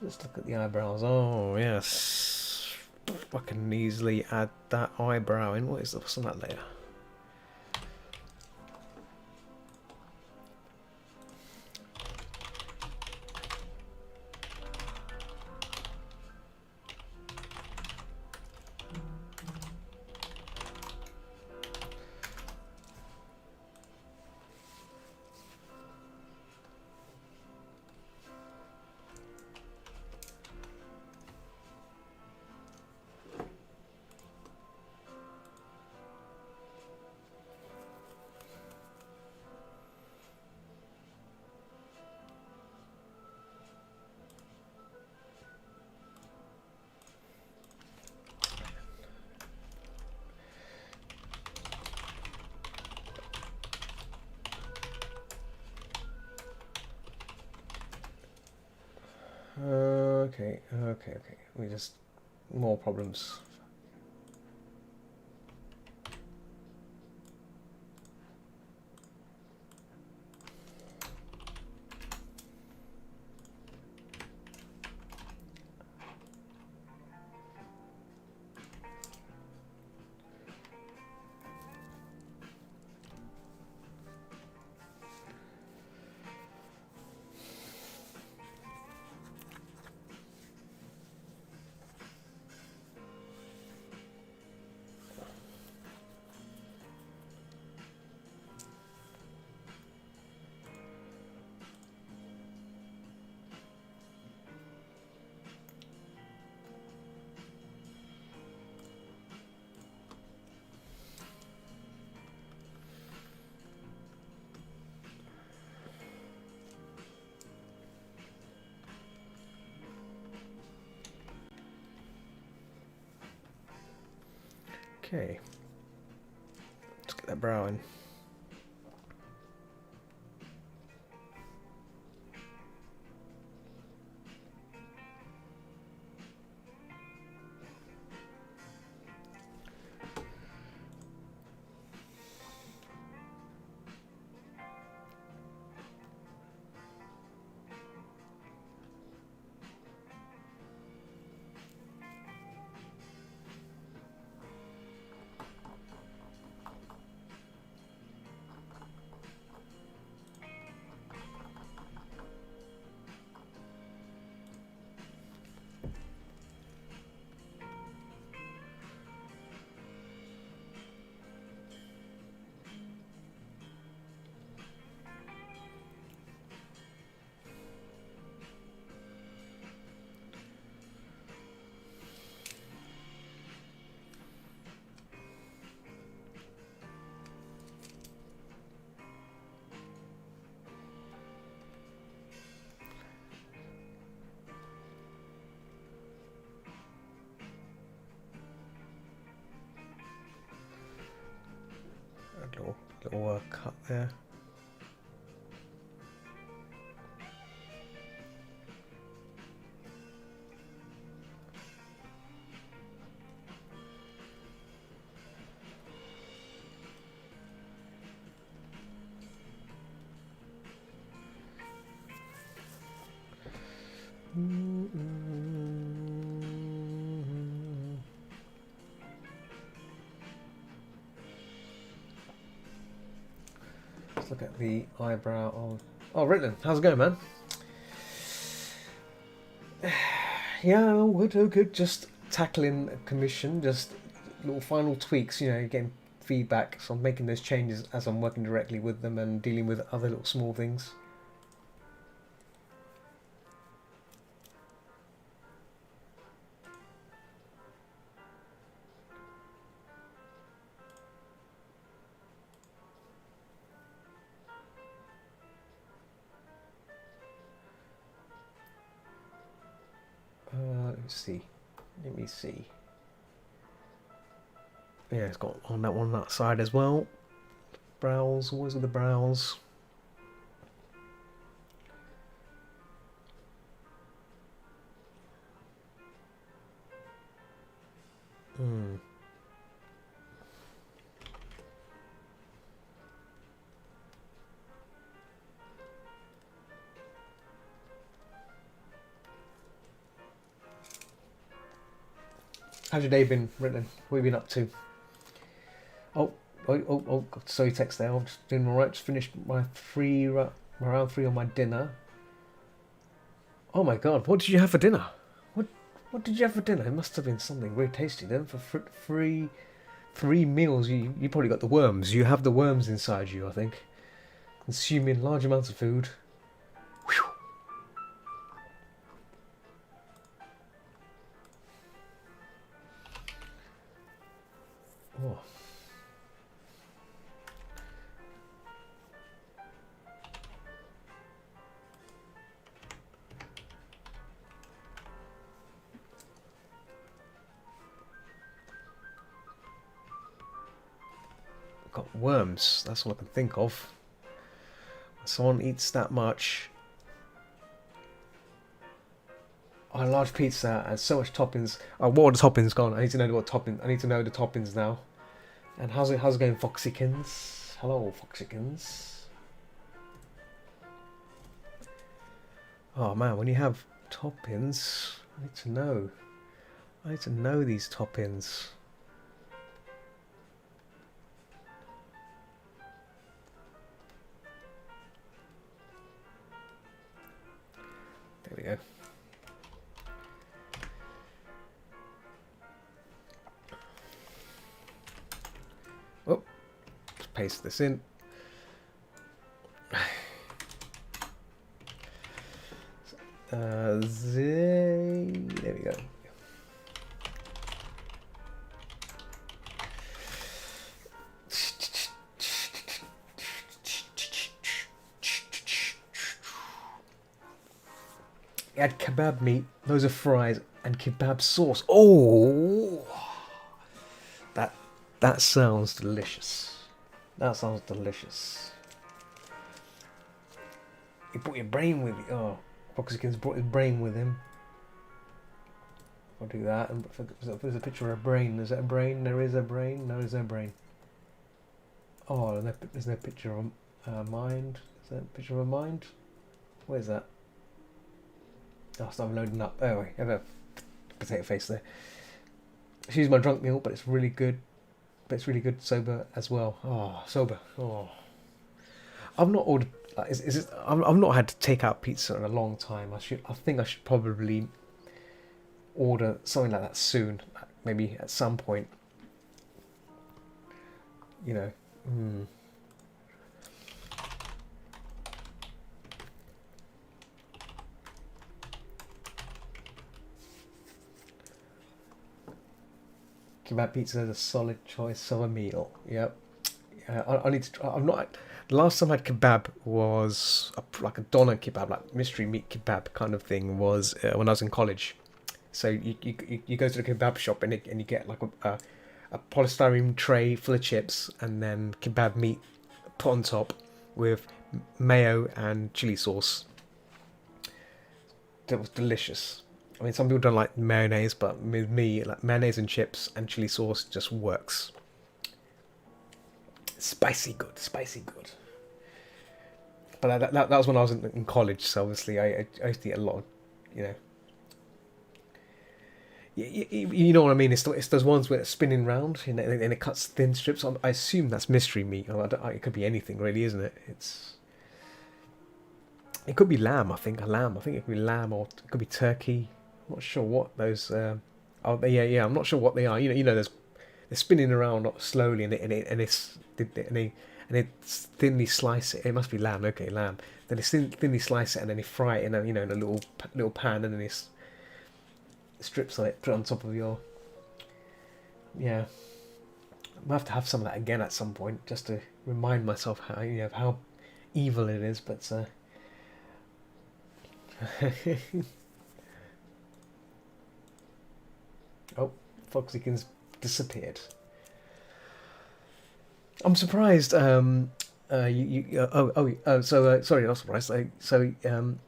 Let's look at the eyebrows. Oh yes, I can easily add that eyebrow in. What's on that layer? Okay. We just more problems. Okay. Let's get that brow in. Little cut there. Let's look at the eyebrow of... Oh, Ritlin, how's it going, man? Yeah, all good, all good. Just tackling a commission, just little final tweaks, getting feedback. So I'm making those changes as I'm working directly with them and dealing with other little small things. Let's see. Let me see. Yeah, it's got on that one that side as well. Browse, always with the browse. How's your day been, Ritlin? What have you been up to? Got so text there. I'm just doing alright. Just finished my round 3 on my dinner. Oh my god, what did you have for dinner? What did you have for dinner? It must have been something very tasty then. For three meals, you probably got the worms. You have the worms inside you, I think. Consuming large amounts of food. Whew. Oh. Got worms. That's all I can think of. Someone eats that much. Oh, a large pizza and so much toppings. Oh, what are the toppings gone? I need to know what topping. I need to know the toppings now. And how's it going, Foxykins? Hello, Foxykins. Oh man, when you have toppings, I need to know. I need to know these toppings. There we go. Oh, let's paste this in. There we go. Add kebab meat, loads of fries, and kebab sauce. Oh, that sounds delicious. That sounds delicious. You brought your brain with you. Oh, Foxykins brought his brain with him. I'll do that. And if there's a picture of a brain, is that a brain? There is a brain. No, there's no brain. Oh, there's no picture of a mind. Is there a picture of a mind? Where's that? Oh, stop loading up. Oh, wait, I have a potato face there. She's my drunk meal, but it's really good. But it's really good sober as well. Oh, sober. Oh, I've not ordered. I've not had to take out pizza in a long time. I think I should probably order something like that soon. Maybe at some point. You know. Kebab pizza is a solid choice of a meal. Yep. I need to. I'm not. The last time I had kebab was like a doner kebab, like mystery meat kebab kind of thing. Was when I was in college. So you go to the kebab shop and you get like a polystyrene tray full of chips and then kebab meat put on top with mayo and chili sauce. That was delicious. I mean, some people don't like mayonnaise, but with me, like mayonnaise and chips and chili sauce just works. Spicy good, spicy good. But that was when I was in college, so obviously I used to eat a lot of, you know. You know what I mean? It's those ones where it's spinning round and it cuts thin strips. I assume that's mystery meat. It could be anything, really, isn't it? It could be lamb. I think it could be lamb, or it could be turkey. I'm not sure what those. Oh, yeah. I'm not sure what they are. There's they're spinning around slowly, and they thinly slice it. It must be lamb. Okay, lamb. Then they thinly slice it, and then they fry it in a little pan, and then they strips on it, put it on top of your. Yeah, I'll have to have some of that again at some point, just to remind myself how evil it is. But oh, Foxykins disappeared. I'm surprised. Sorry, not surprised. Sorry. I'm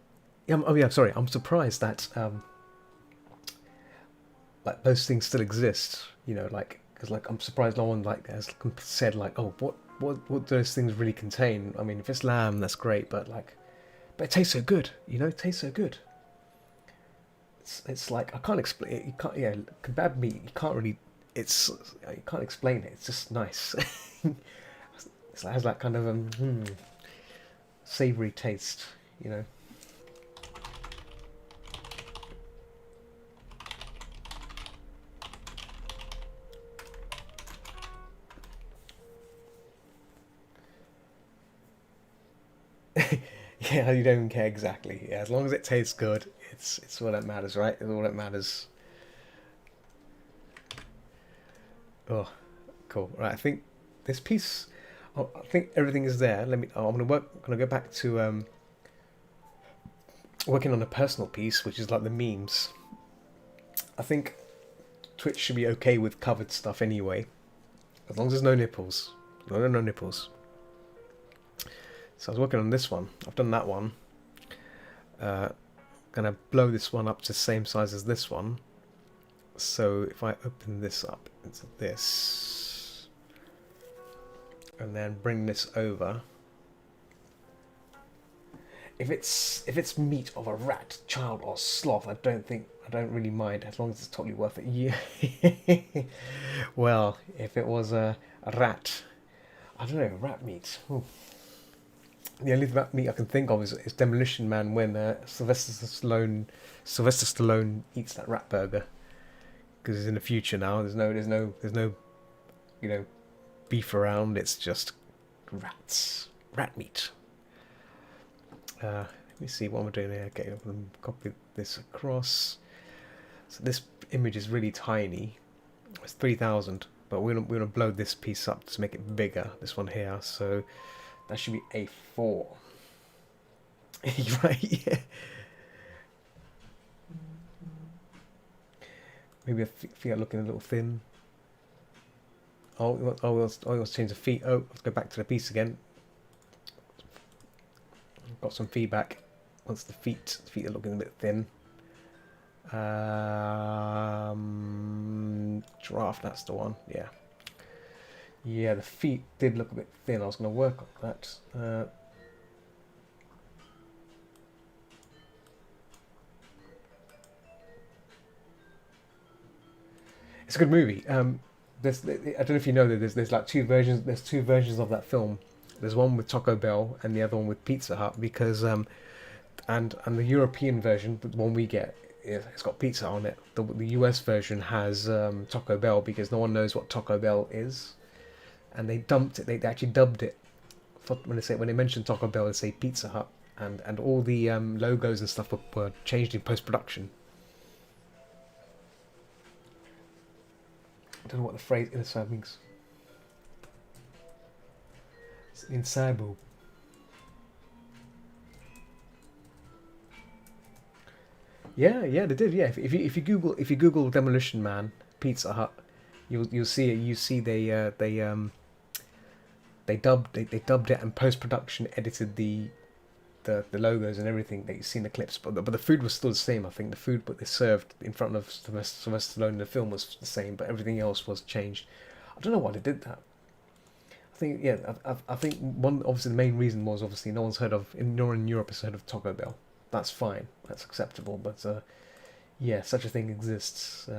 surprised that like those things still exist. Because I'm surprised no one has said like, oh, what do those things really contain? I mean, if it's lamb, that's great, but it tastes so good. It tastes so good. It's like I can't explain it. You can't. Yeah, kebab meat. You can't explain it. It's just nice. It has that kind of savoury taste. Yeah, you don't care exactly. Yeah, as long as it tastes good, it's all that matters, right? It's all that matters. Oh, cool. Right, I think this piece. Oh, I think everything is there. Let me. Oh, I'm gonna go back to working on a personal piece, which is like the memes. I think Twitch should be okay with covered stuff anyway, as long as there's no nipples. No nipples. So I was working on this one. I've done that one. Gonna blow this one up to the same size as this one. So if I open this up into this, and then bring this over. If it's meat of a rat, child, or sloth, I don't really mind as long as it's totally worth it. Yeah. Well, if it was a rat, I don't know, rat meat. Ooh. The only rat meat I can think of is Demolition Man when Sylvester Stallone eats that rat burger, because it's in the future now. There's no beef around. It's just rat meat. Let me see what I'm doing here. Okay, I'm going to copy this across. So this image is really tiny. It's 3000, but we're gonna blow this piece up to make it bigger. This one here, so that should be A4. Right? Yeah. Maybe a feet are looking a little thin. Let's change the feet. Oh, let's go back to the piece again. Got some feedback. Once the feet are looking a bit thin. Draft, that's the one. Yeah. Yeah, the feet did look a bit thin. I was going to work on that. It's a good movie. I don't know if you know that there's like two versions. There's two versions of that film. There's one with Taco Bell and the other one with Pizza Hut, because and the European version, the one we get, it's got pizza on it. The US version has Taco Bell, because no one knows what Taco Bell is, and they dumped it. They actually dubbed it. When they mentioned Taco Bell, they say Pizza Hut, and all the logos and stuff were changed in post production. I don't know what the phrase inside means. It's inside boob. Yeah, they did. Yeah, if you Google Demolition Man Pizza Hut, you'll see it. You see they dubbed it, and post production edited the logos and everything that you see in the clips. But the food was still the same. I think the food what they served in front of Sylvester Stallone in the film was the same, but everything else was changed. I don't know why they did that. I think I think one, obviously the main reason was obviously no one's heard of, no one in Europe has heard of Taco Bell. That's fine. That's acceptable. But yeah, such a thing exists.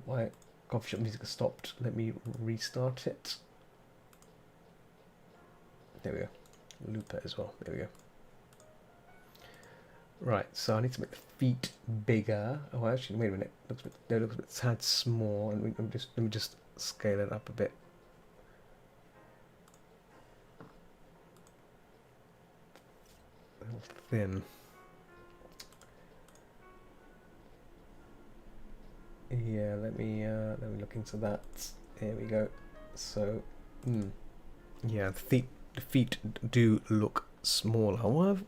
My coffee shop music has stopped. Let me restart it. There we go. Loop it as well. There we go. Right, so I need to make the feet bigger. Oh, actually, wait a minute. Looks a bit tad small. And let me just scale it up a bit. A little thin. Yeah, let me look into that. There we go. So, yeah, the feet do look smaller. Well,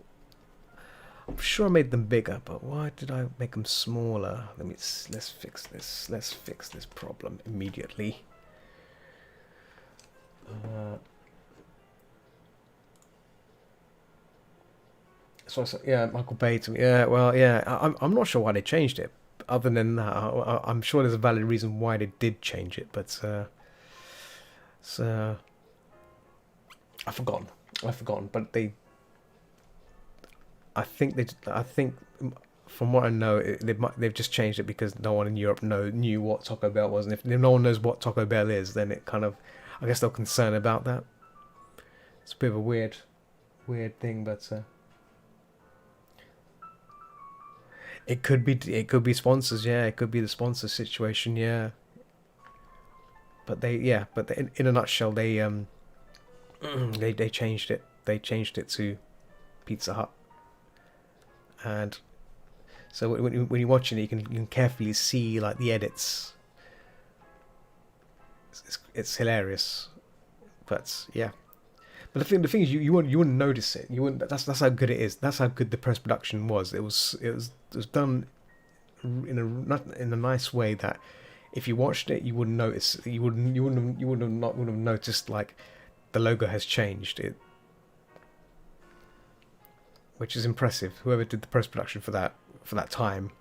I'm sure I made them bigger, but why did I make them smaller? Let's fix this. Let's fix this problem immediately. So yeah, Michael Bates. Yeah, well, yeah. I'm not sure why they changed it. Other than that, I'm sure there's a valid reason why they did change it, but so I've forgotten. I've forgotten. But I think from what I know, they've just changed it because no one in Europe knew what Taco Bell was, and if no one knows what Taco Bell is, then it kind of, I guess they're concerned about that. It's a bit of a weird thing, but it could be sponsors, yeah, it could be the sponsor situation, yeah. But in a nutshell, they changed it. They changed it to Pizza Hut, and so when you're watching it, you can carefully see like the edits. It's hilarious, but yeah. But the thing is, you wouldn't notice it. You wouldn't. That's how good it is. That's how good the post production was. It was done in a not in a nice way that if you watched it, you wouldn't notice. You wouldn't have noticed like the logo has changed. Which is impressive. Whoever did the post production for that time,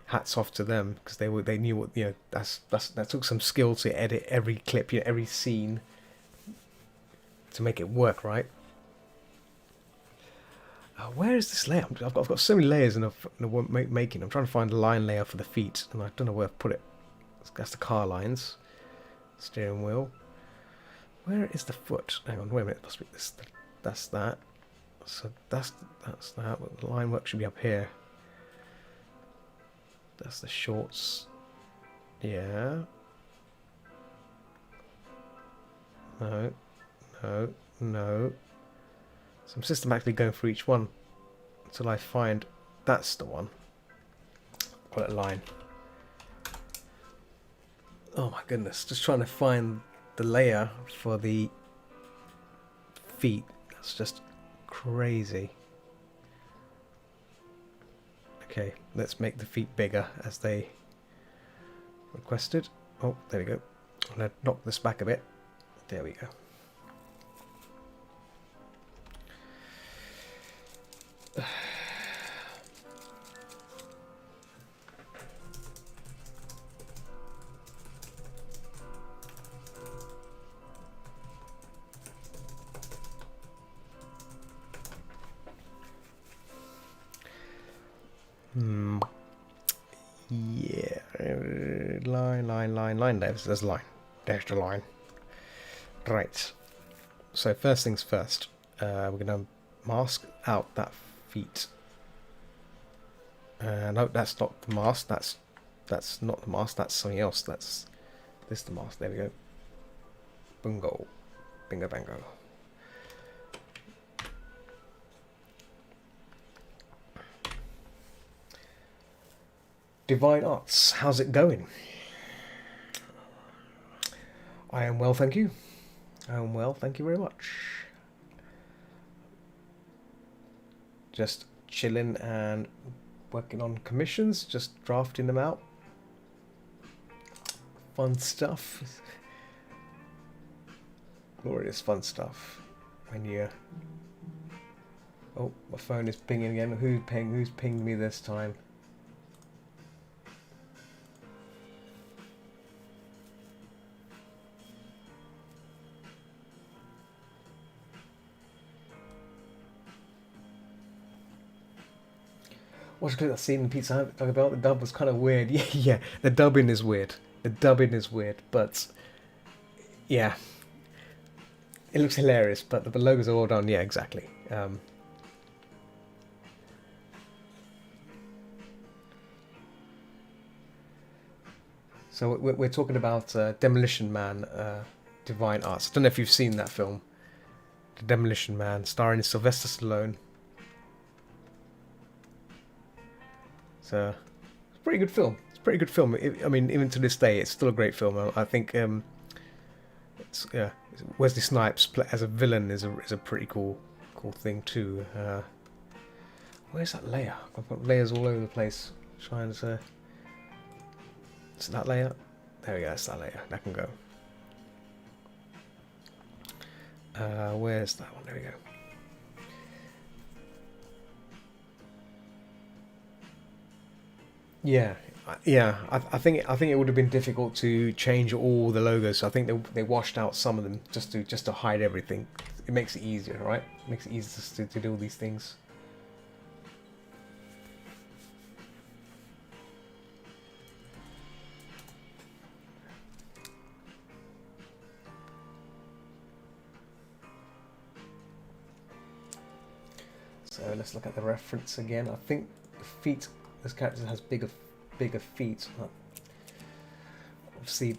hats off to them because they knew what that took some skill to edit every clip, every scene to make it work right. Where is this layer? I've got so many layers in making. I'm trying to find a line layer for the feet, and I don't know where I've put it. That's the car lines, steering wheel. Where is the foot? Hang on, wait a minute. It must be this. That's that. So that's that. The line work should be up here. That's the shorts. Yeah. No. No. So I'm systematically going through each one until I find that's the one. Call it a line. Oh my goodness. Just trying to find the layer for the feet. That's just crazy. Okay, let's make the feet bigger as they requested. Oh, there we go. I'm going to knock this back a bit. There we go. Yeah, line. There's a line. There's the line. Right. So first things first, we're gonna mask out that feet. No, that's not the mask. That's not the mask. That's something else. That's the mask. There we go. Bingo, bango. Divine Arts, how's it going? I am well, thank you. I am well, thank you very much. Just chilling and working on commissions, just drafting them out. Fun stuff. Glorious fun stuff. When you... Oh, my phone is pinging again. Who's pinged me this time? What's that scene in Pizza Hut talking about? The dub was kind of weird. Yeah, the dubbing is weird. But yeah, it looks hilarious. But the logos are all done. Yeah, exactly. So we're talking about Demolition Man, Divine Arts. I don't know if you've seen that film, The Demolition Man, starring Sylvester Stallone. It's a pretty good film. It's a pretty good film. I mean, even to this day, it's still a great film. I think it's Wesley Snipes as a villain is a pretty cool thing too. Where's that layer? I've got layers all over the place. Trying to. Is that layer? There we go. That's that layer. That can go. Where's that one? There we go. Yeah, I think it would have been difficult to change all the logos. So I think they washed out some of them just to hide everything. It makes it easier, right? It makes it easier to do all these things. So let's look at the reference again. I think the feet. This character has bigger feet. Obviously,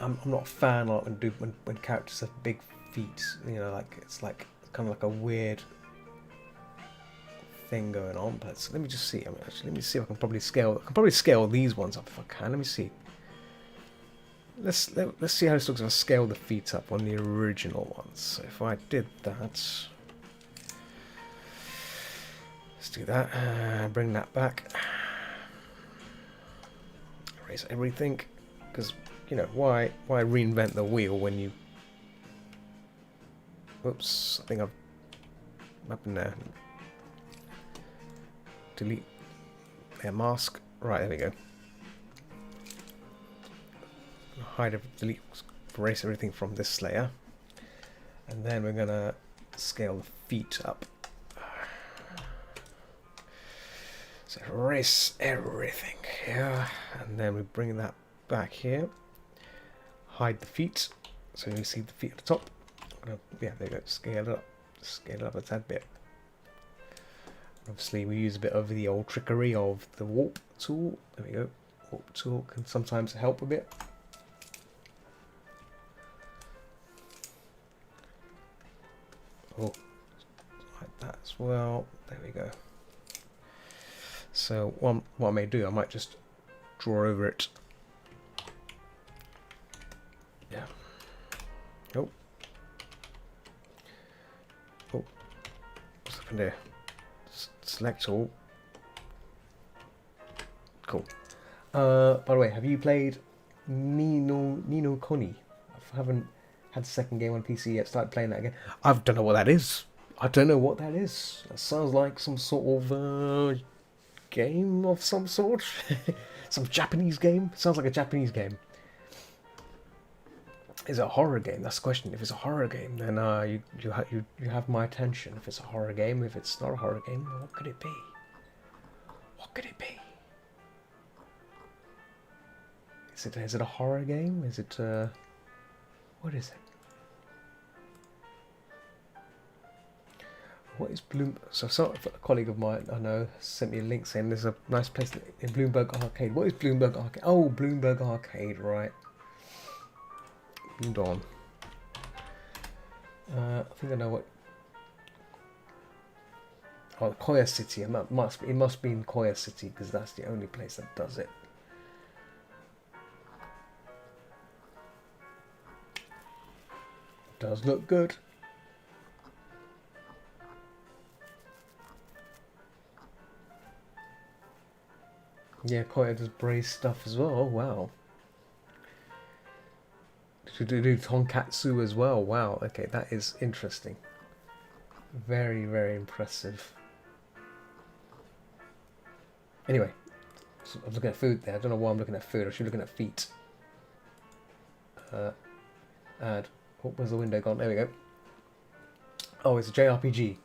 I'm not a fan of when characters have big feet. You know, like it's like kind of like a weird thing going on. But let me just see. Actually, let me see if I can probably scale. I can probably scale these ones up if I can. Let me see. Let's see how this looks if I scale the feet up on the original ones. So if I did that, let's do that. Bring that back. Erase everything, because you know why reinvent the wheel when you. Whoops! I think I've up in there. Delete. Their mask. Right, there we go. Hide, delete, erase everything from this layer, and then we're gonna scale the feet up. So erase everything here, and then we bring that back here. Hide the feet, so you see the feet at the top. Yeah, there you go. Scale it up a tad bit. Obviously, we use a bit of the old trickery of the warp tool. There we go. Warp tool can sometimes help a bit. Oh, like that as well. There we go. So what I may do, I might just draw over it. Yeah. Oh. Oh. What's happened there? Select all. Cool. By the way, have you played Nino Kuni? I haven't had the second game on PC yet. Started playing that again. I don't know what that is. I don't know what that is. That sounds like some sort of game of some sort. Some Japanese game. Sounds like a Japanese game. Is it a horror game? That's the question. If it's a horror game, then you have my attention. If it's a horror game, if it's not a horror game, what could it be? What could it be? Is it a horror game? Is it what is it? What is Bloom? So a colleague of mine I know sent me a link saying there's a nice place in Bloomberg Arcade. What is Bloomberg Arcade? Oh, Bloomberg Arcade, right. Hold on. I think I know what. Oh, Koya City. It must be in Koya City because that's the only place that does it. Does look good. Yeah, Koya does braised stuff as well. Oh wow. To do tonkatsu as well. Wow. Okay, that is interesting. Very, very impressive. Anyway, so I was looking at food there. I don't know why I'm looking at food. I should be looking at feet. Add. Oh, where's the window gone? There we go. Oh, it's a JRPG.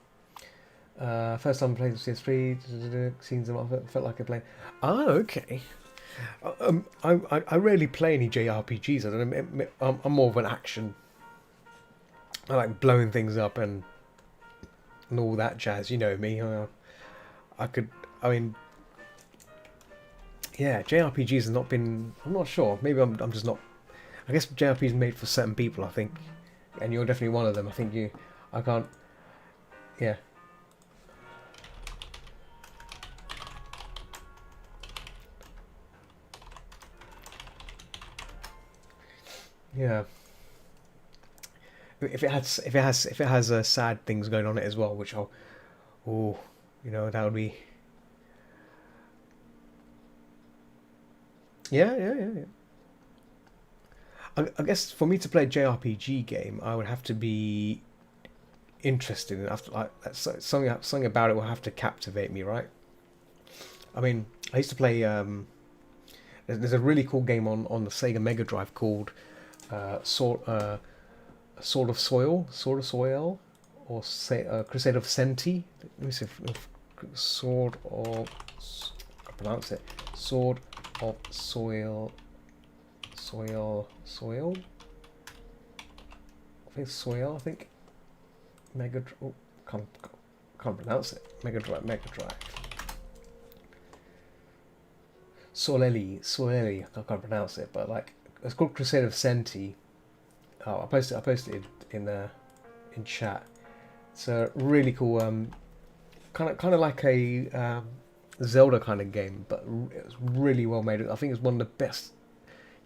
First time I played CS3, scenes of it, felt like I played. Oh, okay. I rarely play any JRPGs. I don't know. I'm more of an action. I like blowing things up and all that jazz. You know me. I mean, Yeah, JRPGs have not been. I'm not sure. Maybe I'm just not. I guess JRPGs made for certain people. I think, and you're definitely one of them. I think you. I can't. Yeah. Yeah. If it has sad things going on it as well, which I'll. Oh, that would be. Yeah, yeah, yeah, yeah. I guess for me to play a JRPG game, I would have to be interested in after like something about it will have to captivate me, right? I mean, I used to play. There's a really cool game on the Sega Mega Drive called Sword of Soil, or Crusade of Senti. Let me see if Sword of I pronounce it Sword of Soil. I think Soil. I think Mega. Oh, can't pronounce it. Mega Drive. Soleli. I can't pronounce it, but like it's called Crusade of Senti. Oh, I posted it in chat. It's a really cool, kind of like a Zelda kind of game, but it was really well made. I think it's one of the best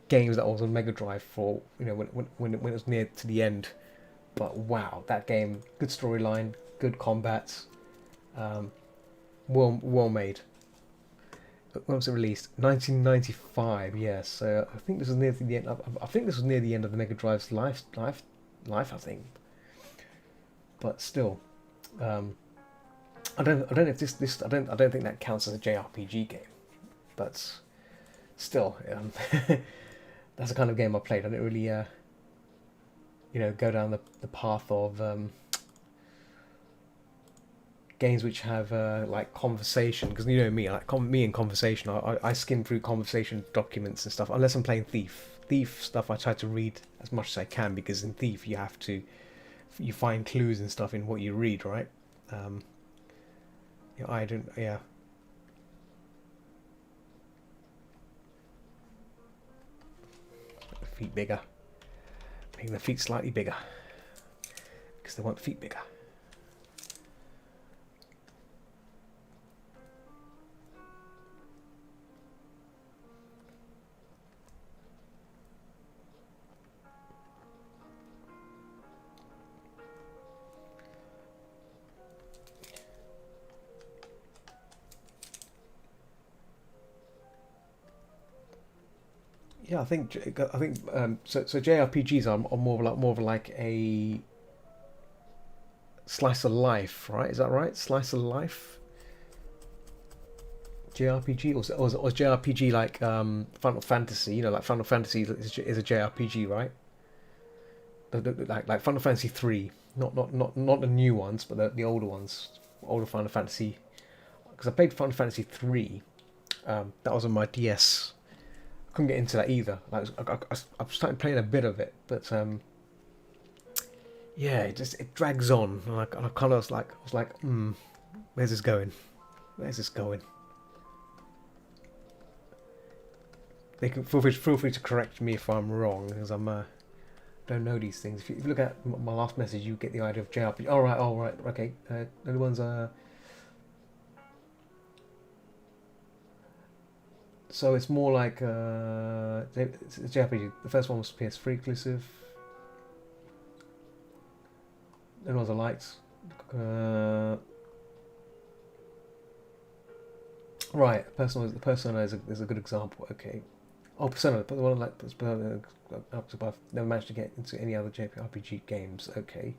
games that was on Mega Drive for when it was near to the end. But wow, that game, good storyline, good combat, um, well made. When was it released? 1995. Yes. So I think this was near the end. I think this was near the end of the Mega Drive's life. I think. But still, um, I don't know if this I don't think that counts as a JRPG game. But still, that's the kind of game I played. I didn't really, go down the path of games which have like conversation, because you know me, like me and conversation. I skim through conversation documents and stuff. Unless I'm playing Thief stuff, I try to read as much as I can, because in Thief you find clues and stuff in what you read, right? Um, I don't. Yeah, feet bigger, making the feet slightly bigger because they want feet bigger. Yeah, so JRPGs are more of like a slice of life, right? Is that right? Slice of life JRPG, or is JRPG like Final Fantasy? Like Final Fantasy is a JRPG, right? Like Final Fantasy 3, not the new ones, but the older ones, older Final Fantasy. Because I played Final Fantasy 3, that was on my DS. Couldn't get into that either. Like I started playing a bit of it, but yeah, it drags on, and I kind of was like, where's this going? Where's this going? They can feel free to correct me if I'm wrong, because don't know these things. If you look at my last message, you get the idea of JRPG. All right, okay. The other ones are. So it's more like it's JRPG. The first one was PS3 exclusive. The other ones I liked. Right, Persona is a good example. Okay. Oh, Persona, but the one like Persona, I've never managed to get into any other JRPG games. Okay.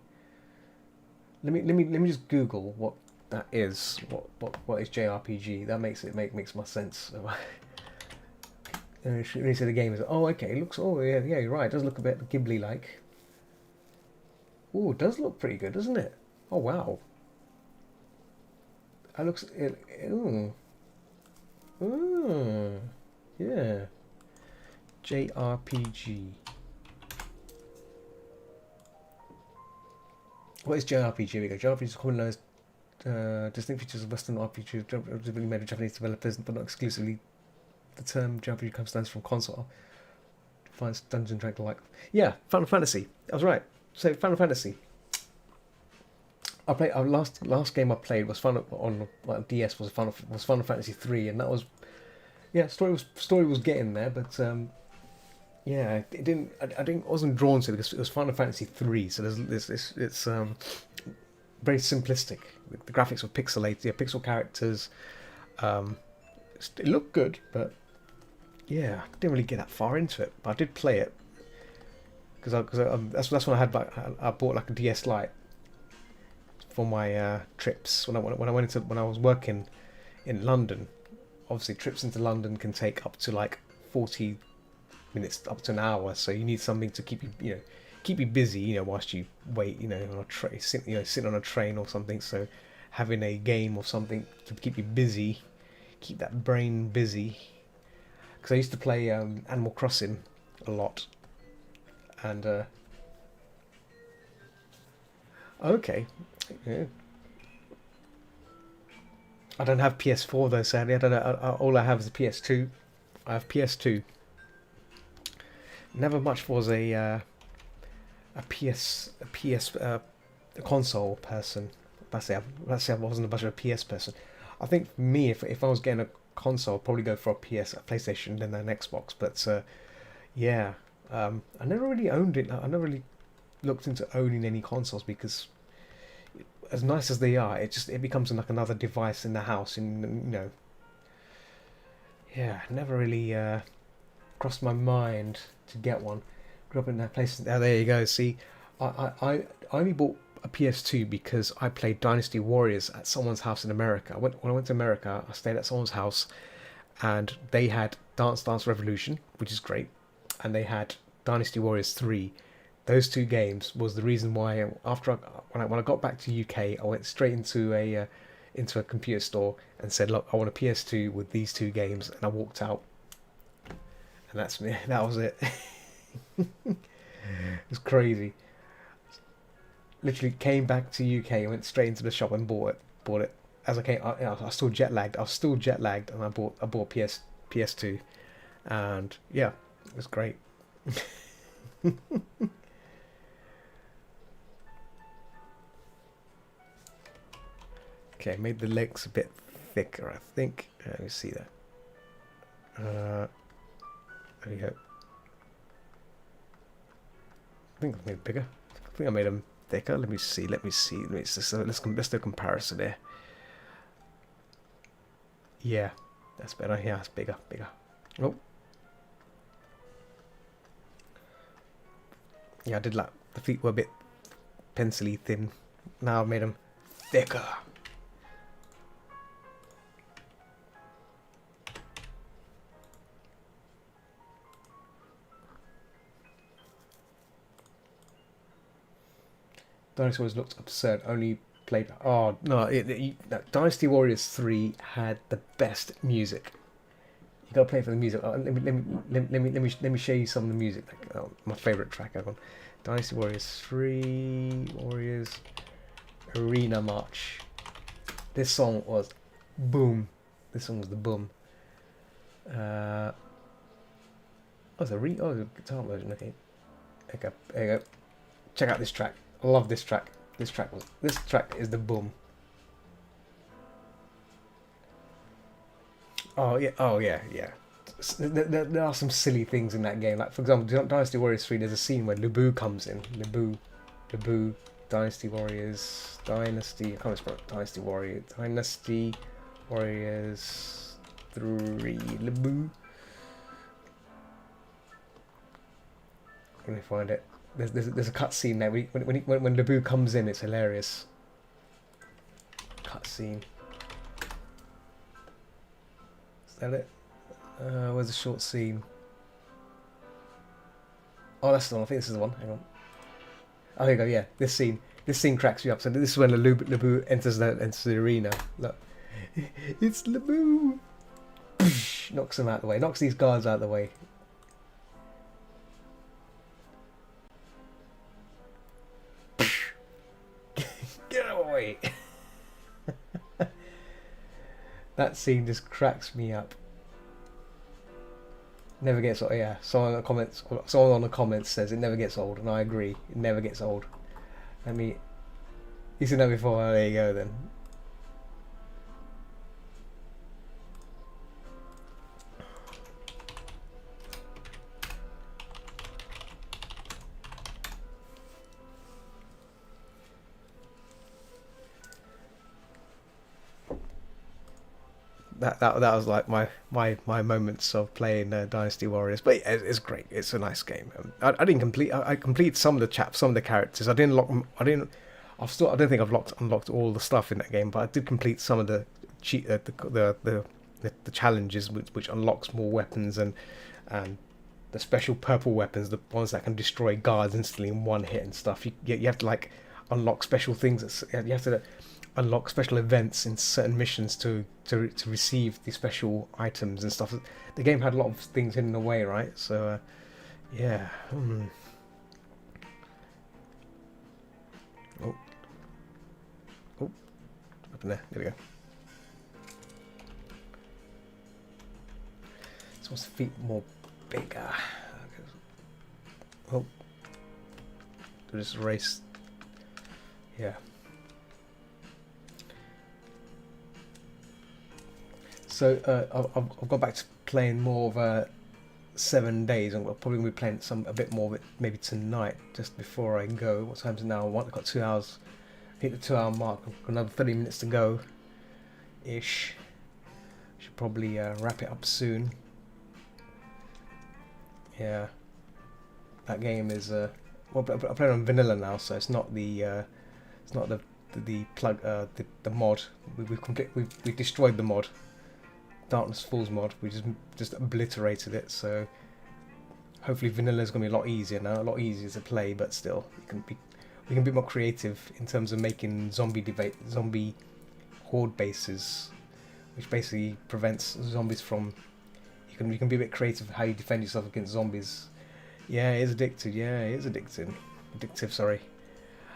Let me just Google what that is. What is JRPG? That makes more sense. So, when you say the game is, oh, okay, it looks, oh yeah, you're right. It does look a bit Ghibli like. Oh, it does look pretty good, doesn't it? Oh wow. That looks it. Ooh. Ooh. Yeah. JRPG. What is JRPG? Here we go. JRPG is commonly known as distinct features of Western RPGs, typically made by Japanese developers, but not exclusively the term JRPG comes stands from console. Defines Dungeon Dragon like. Yeah, Final Fantasy. I was right. So Final Fantasy. I played our last game I played was Final on like DS was Final Fantasy 3, and that was yeah story was getting there, but yeah it didn't I didn't wasn't drawn to it because it was Final Fantasy 3, so there's this it's very simplistic. The graphics were pixelated, yeah, pixel characters. Um, it looked good, but yeah, I didn't really get that far into it. But I did play it because that's when I had like I bought like a DS Lite for my trips when I was working in London. Obviously, trips into London can take up to like 40 minutes, up to an hour. So you need something to keep you busy, whilst you wait, on a train, sit on a train or something. So having a game or something to keep you busy, keep that brain busy. Because I used to play Animal Crossing a lot, and okay, yeah. I don't have PS4 though, sadly. I don't know. All I have is a PS2. I have PS2. Never much was a console person. Let's say I wasn't much of a PS person. I think for me, if I was getting a console, I'd probably go for a PlayStation, then an Xbox. But yeah, I never really owned it. I never really looked into owning any consoles because, as nice as they are, it becomes like another device in the house, and yeah, never really crossed my mind to get one. Grew up in that place. Oh, there you go. See, I only bought a PS2 because I played Dynasty Warriors at someone's house in America. When I went to America, I stayed at someone's house, and they had Dance Dance Revolution, which is great, and they had Dynasty Warriors 3. Those two games was the reason why when I got back to UK, I went straight into a computer store and said, "Look, I want a PS2 with these two games," and I walked out, and that's me. That was it. It was crazy. Literally came back to UK, went straight into the shop and bought it. Bought it as I came. I was still jet lagged. I was still jet lagged, and I bought PS2, and yeah, it was great. Okay, made the legs a bit thicker, I think. Let me see that. There you go. I think I made it bigger. I think I made them thicker. Let me see. Let's do a comparison there. Yeah, that's better. Yeah, it's bigger. Oh, yeah, I did like the feet were a bit pencily thin. Now I've made them thicker. Dynasty Warriors looked absurd. Only played. Oh no! Dynasty Warriors 3 had the best music. You gotta play for the music. Let me show you some of the music. Like, my favorite track ever. Dynasty Warriors 3 Warriors Arena March. This song was boom. This song was the boom. Oh, it's a guitar version. Okay. There you go. Check out this track. I love this track. This track is the boom. Oh yeah. There are some silly things in that game. Like for example, Dynasty Warriors 3. There's a scene where Lubu comes in. Lubu, Dynasty Warriors, Dynasty. I can't spell it. Dynasty Warriors 3. Lubu. Let me find it. There's a cutscene there. When Lubu comes in, it's hilarious. Cutscene. Is that it? Where's the short scene? Oh, that's the one. I think this is the one. Hang on. Oh, here you go. Yeah, this scene cracks me up. So this is when Lubu enters the arena. Look, it's Lubu. Knocks them out of the way. Knocks these guards out of the way. Get away. That scene just cracks me up. Never gets old. Yeah, someone on the comments says it never gets old, and I agree. It never gets old. Let me. You seen that before? Oh, there you go then. That was like my moments of playing Dynasty Warriors. But yeah, it's great. It's a nice game. I didn't complete. I completed some of the some of the characters. I didn't lock. I didn't. I've still. I don't think I've unlocked all the stuff in that game. But I did complete some of the cheat the challenges, which unlocks more weapons and the special purple weapons, the ones that can destroy guards instantly in one hit and stuff. You have to like unlock special things. You have to unlock special events in certain missions to receive the special items and stuff. The game had a lot of things hidden away, right? So yeah. Oh, oh, up in there. There we go. So what's the feet more bigger? Oh, do this race. Yeah. So I've got back to playing more of 7 days, and we're probably gonna be playing a bit more of it maybe tonight, just before I go. What time is it now? I've got 2 hours. Hit the 2 hour mark. I've got another 30 minutes to go, ish. Should probably wrap it up soon. Yeah, that game is well, I play on vanilla now, so it's not the plug the mod. We destroyed the mod. Darkness Falls mod. We just obliterated it. So hopefully vanilla is going to be a lot easier now, a lot easier to play, but still we can be more creative in terms of making zombie horde bases, which basically prevents zombies from. You can be a bit creative how you defend yourself against zombies. Yeah, it is addictive. Yeah, it is addictive. Addictive. Sorry.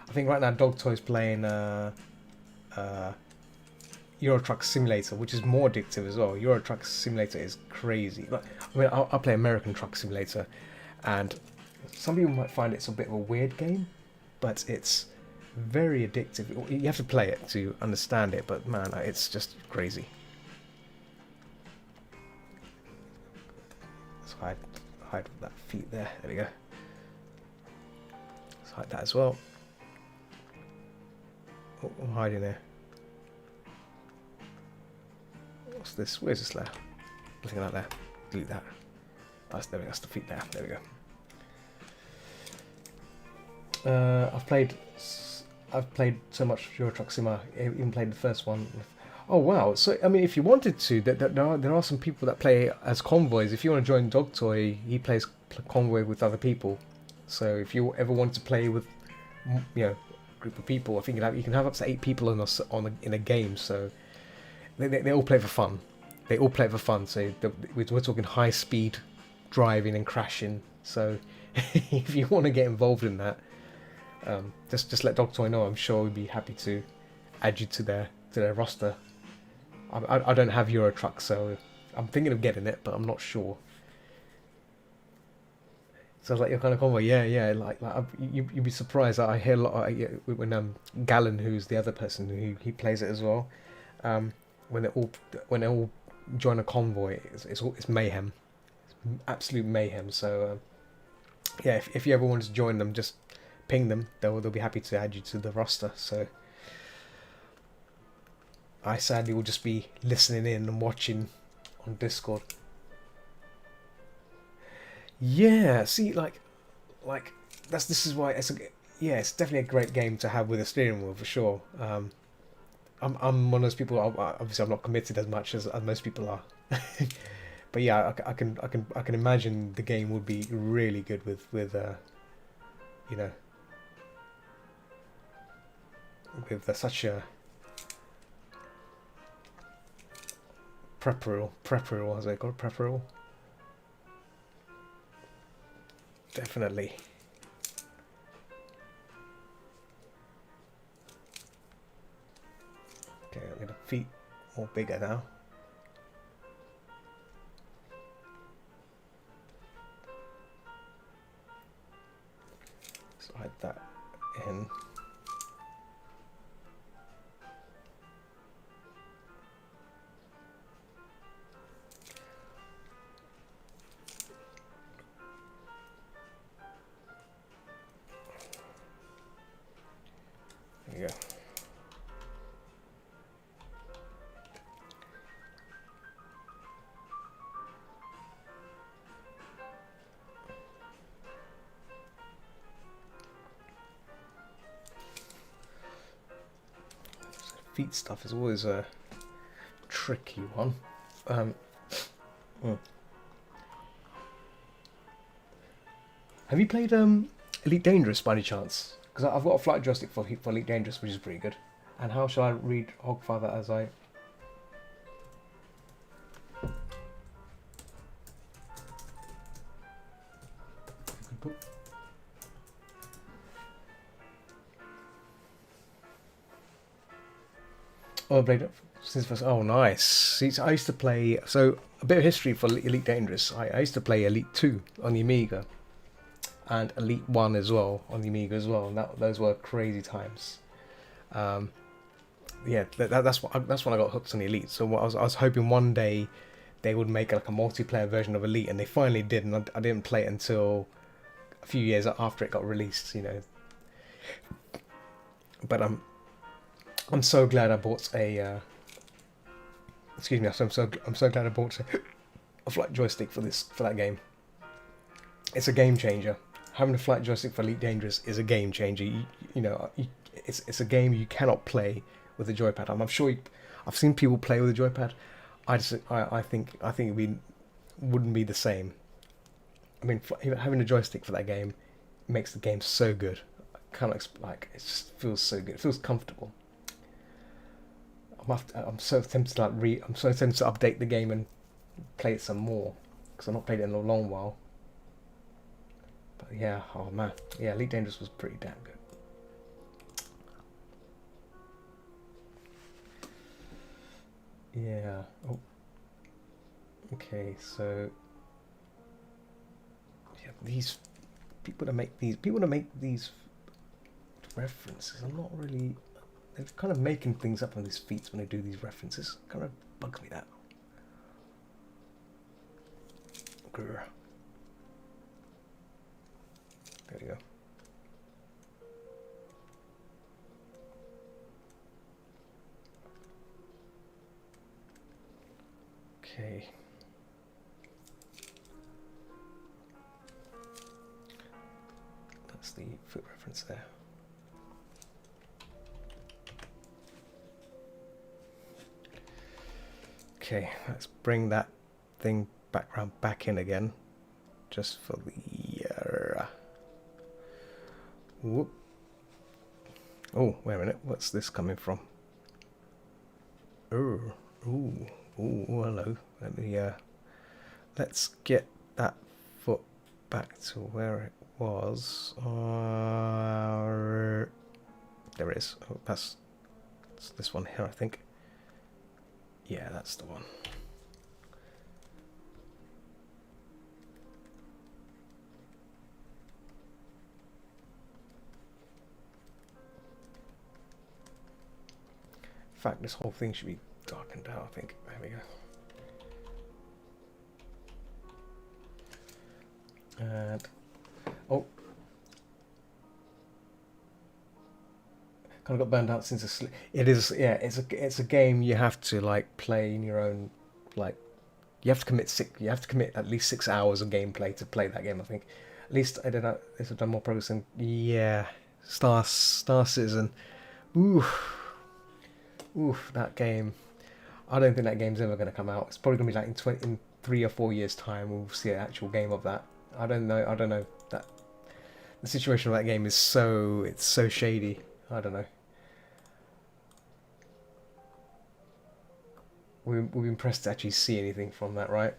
I think right now Dog Toy's playing Euro Truck Simulator, which is more addictive as well. Euro Truck Simulator is crazy. Like, I mean, I play American Truck Simulator, and some people might find it's a bit of a weird game, but it's very addictive. You have to play it to understand it, but man, it's just crazy. Let's hide that feet there. There we go. Let's hide that as well. Oh, I'm hiding there. What's this? Where's this layer? Nothing like that. Delete that. That's the feet there. There we go. I've played so much Euro Truck Simulator. Even played the first one. Oh wow! So I mean, if you wanted to, there are some people that play as convoys. If you want to join Dog Toy, he plays convoy with other people. So if you ever want to play with, a group of people, I think you can have up to 8 people in a game. So they all play for fun. They all play for fun. So we're talking high speed driving and crashing. So if you want to get involved in that, just let Dog Toy know. I'm sure we'd be happy to add you to their roster. I don't have Euro Truck, so I'm thinking of getting it, but I'm not sure. Sounds like your kind of convoy. Yeah. Like you'd be surprised. I hear a lot when Gallon, who's the other person who he plays it as well. When they all join a convoy, it's mayhem, it's absolute mayhem. So yeah, if you ever want to join them, just ping them. They'll be happy to add you to the roster. So I sadly will just be listening in and watching on Discord. Yeah, see, like this is why it's definitely a great game to have with a steering wheel for sure. I'm one of those people. Obviously, I'm not committed as much as most people are, but yeah, I can imagine the game would be really good with with such a prep rule, as they call it, prep rule. Definitely. Okay, I'm gonna feet more bigger now. slide that in. There you go. Feet stuff is always a tricky one. Have you played Elite Dangerous by any chance? Because I've got a flight joystick for Elite Dangerous, which is pretty good. And how shall I read Hogfather as I... Oh, I played it since first. Oh, nice. See, so I used to play. So a bit of history for Elite Dangerous. I used to play Elite 2 on the Amiga, and Elite 1 as well on the Amiga as well. And those were crazy times. Yeah, that's when I got hooked on the Elite. So I was hoping one day they would make like a multiplayer version of Elite, and they finally did. And I didn't play it until a few years after it got released. You know. But I'm so glad I bought a. Excuse me. I'm so glad I bought a flight joystick for that game. It's a game changer. Having a flight joystick for Elite Dangerous is a game changer. It's a game you cannot play with a joypad. I'm sure I've seen people play with a joypad. I think it wouldn't be the same. I mean, having a joystick for that game makes the game so good. It just feels so good. It feels comfortable. I'm so tempted to I'm so tempted to update the game and play it some more because I've not played it in a long while. But yeah, oh man, yeah, Elite Dangerous was pretty damn good. Yeah. Oh. Okay, so yeah, these people that make these references, I'm not really. They're kind of making things up on these feats when they do these references. Kind of bugs me that. Grr. There you go. Okay. That's the foot reference there. Okay, let's bring that thing back in again, just for the. Whoop. Oh, wait a minute. What's this coming from? Ooh, hello. Let me. Let's get that foot back to where it was. There it is. Oh, that's this one here, I think. Yeah, that's the one. In fact, this whole thing should be darkened out, I think. There we go. And oh, kind of got burned out since it is. Yeah, it's a game you have to like play in your own like. You have to commit at least 6 hours of gameplay to play that game. I think. At least I don't know. This have done more progress than Star Citizen. Oof, that game. I don't think that game's ever going to come out. It's probably going to be like in 3 or 4 years' time we'll see an actual game of that. I don't know. That the situation of that game is so shady. I don't know. We've been pressed to actually see anything from that, right?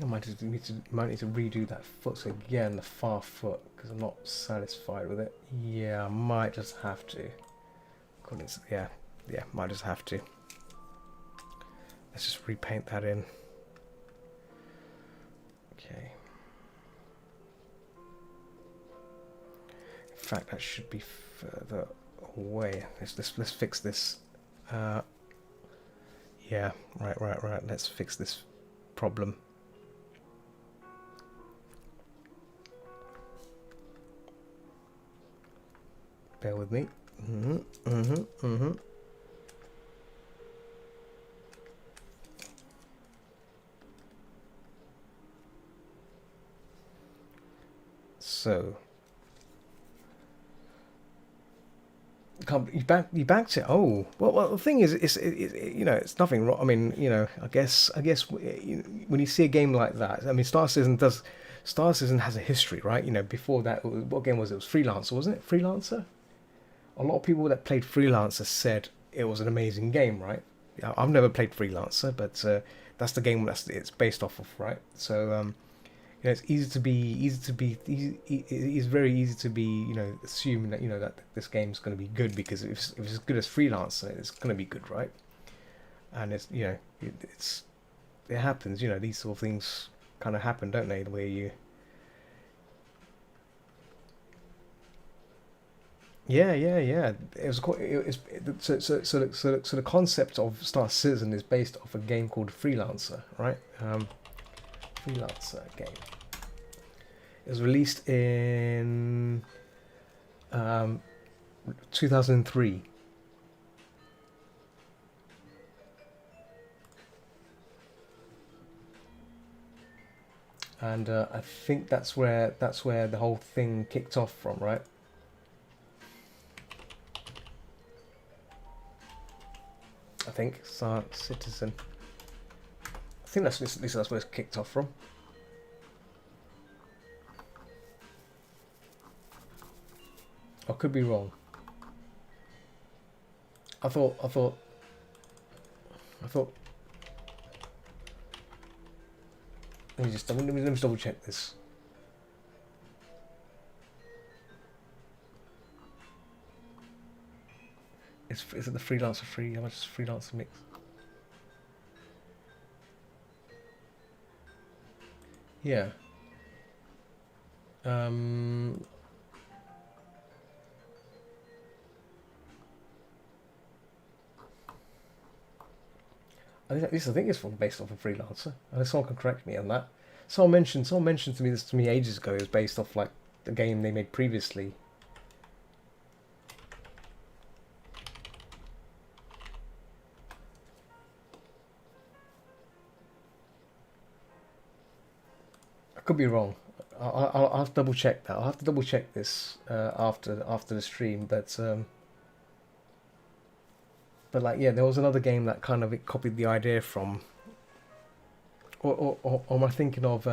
I might need to redo that foot again, the far foot, because I'm not satisfied with it. Yeah, I might just have to. Yeah, might just have to. Let's just repaint that in. Okay. In fact, that should be further away. Let's fix this. Yeah, right. Let's fix this problem. Bear with me. So you backed it. Oh, well, the thing is, you know, it's nothing wrong. I mean, you know, I guess when you see a game like that, I mean, Star Citizen has a history, right? You know, before that, what game was it? It was Freelancer, wasn't it? Freelancer. A lot of people that played Freelancer said it was an amazing game, right? I've never played Freelancer, but that's the game it's based off of, right? So you know, it's very easy to be, you know, assuming that, you know, that this game's going to be good, because if it's as good as Freelancer, it's going to be good, right? And it's, you know, it happens, you know, these sort of things kind of happen, don't they? The way you, yeah. It was quite, so the concept of Star Citizen is based off a game called Freelancer, right? Freelancer game. It was released in 2003. And I think that's where the whole thing kicked off from, right? I think Star Citizen. I think that's at least that's where it's kicked off from. I could be wrong. I thought. Let me just double check this. Is it the Freelancer free? How much is Freelancer mix? Yeah. Um. I think it's from based off of Freelancer. And someone can correct me on that. Someone mentioned to me ages ago. It was based off like the game they made previously. I could be wrong. I'll have to double check that. I'll have to double check this after the stream. But like, yeah, there was another game that kind of it copied the idea from. Or am I thinking of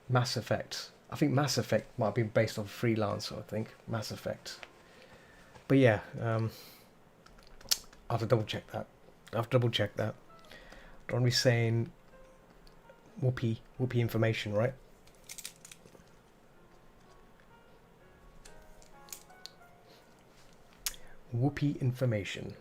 Mass Effect? I think Mass Effect might be based on Freelancer. I think Mass Effect. But yeah, I have to double check that. Don't want to be saying whoopee information, right? Whoopee information.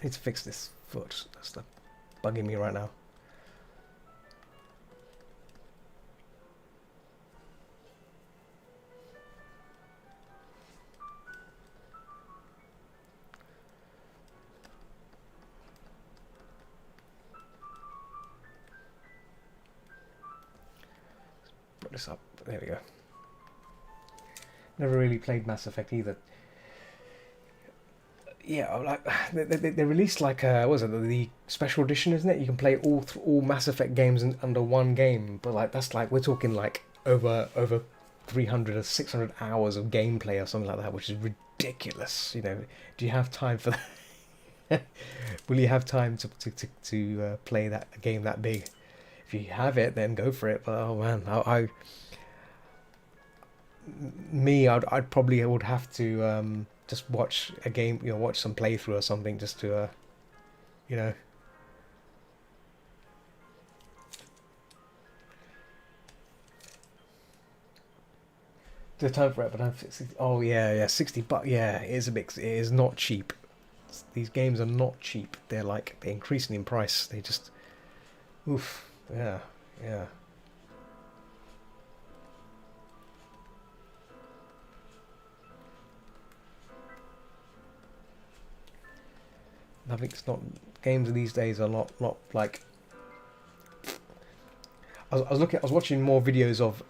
I need to fix this foot. That's bugging me right now. Put this up. There we go. Never really played Mass Effect either. Yeah, like they released like what was it, the special edition, isn't it? You can play all Mass Effect games under one game, but like that's like we're talking like over 300 or 600 hours of gameplay or something like that, which is ridiculous. You know, do you have time for that? Will you have time to play a game that big? If you have it, then go for it. But oh man, I'd probably would have to just watch a game, watch some playthrough or something, just to, you know. The time for it, but oh yeah, $60. Yeah, it is a bit. It is not cheap. These games are not cheap. They're increasing in price. They just, oof, yeah, yeah. Nothing's not. Games these days are not like. I was watching more videos of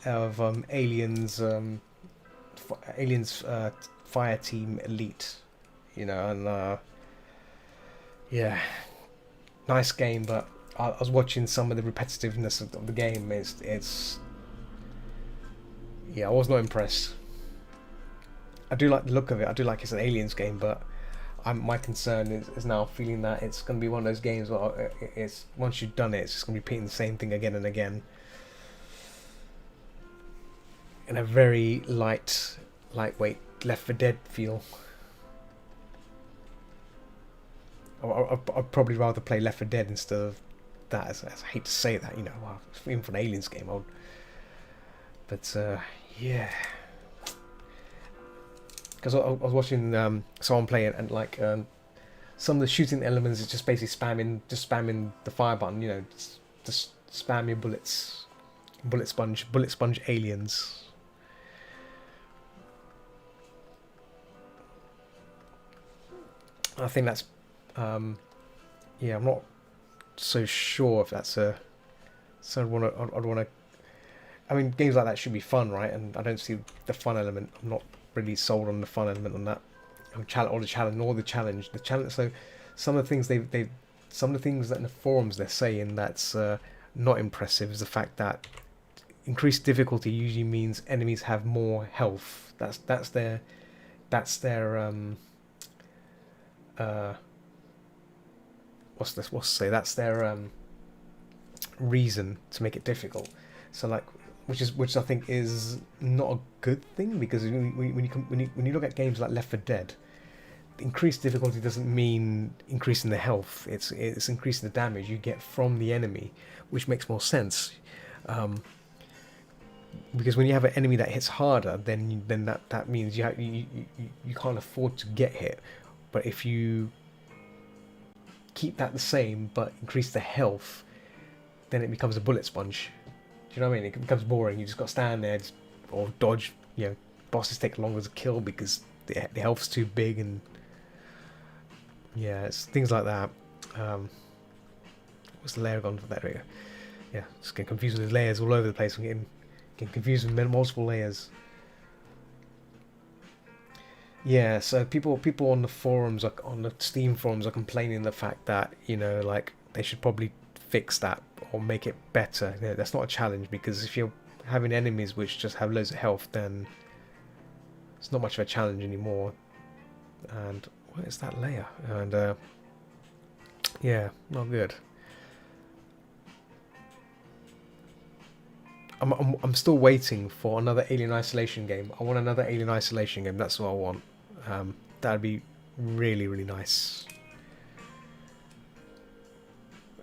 Aliens, Aliens Fireteam Elite, and yeah, nice game, but I was watching some of the repetitiveness of the game. It's yeah, I was not impressed. I do like the look of it. I do like it's an Aliens game, but my concern is now feeling that it's going to be one of those games where it's once you've done it, it's just going to be repeating the same thing again and again. In a very lightweight Left 4 Dead feel. I'd probably rather play Left 4 Dead instead of that. As I hate to say that, well, even for an Aliens game, but yeah. Because I was watching someone play it, and some of the shooting elements is just basically spamming the fire button. Just spam your bullets, bullet sponge aliens. I think that's yeah. I'm not so sure if that's a. So I'd want to. I mean, games like that should be fun, right? And I don't see the fun element. I'm not really sold on the fun element on that. Or the challenge. So some of the things some of the things that in the forums they're saying that's not impressive is the fact that increased difficulty usually means enemies have more health. That's their that's their reason to make it difficult. So which I think is not a good thing, because when you look at games like Left 4 Dead, increased difficulty doesn't mean increasing the health. It's increasing the damage you get from the enemy, which makes more sense. Because when you have an enemy that hits harder, then that means you can't afford to get hit. But if you keep that the same but increase the health, then it becomes a bullet sponge. Do you know what I mean? It becomes boring. You just got to stand there or dodge. Bosses take longer to kill because the health's too big, and yeah, it's things like that. What's the layer gone? There we go. Yeah, just getting confused with layers all over the place. I'm getting confused with multiple layers. Yeah, so people on the forums, on the Steam forums, are complaining the fact that they should probably fix that or make it better. That's not a challenge, because if you're having enemies which just have loads of health, then it's not much of a challenge anymore. And what is that layer? And yeah, not good. I'm still waiting for another Alien Isolation game. I want another Alien Isolation game. That's what I want. That'd be really, really nice.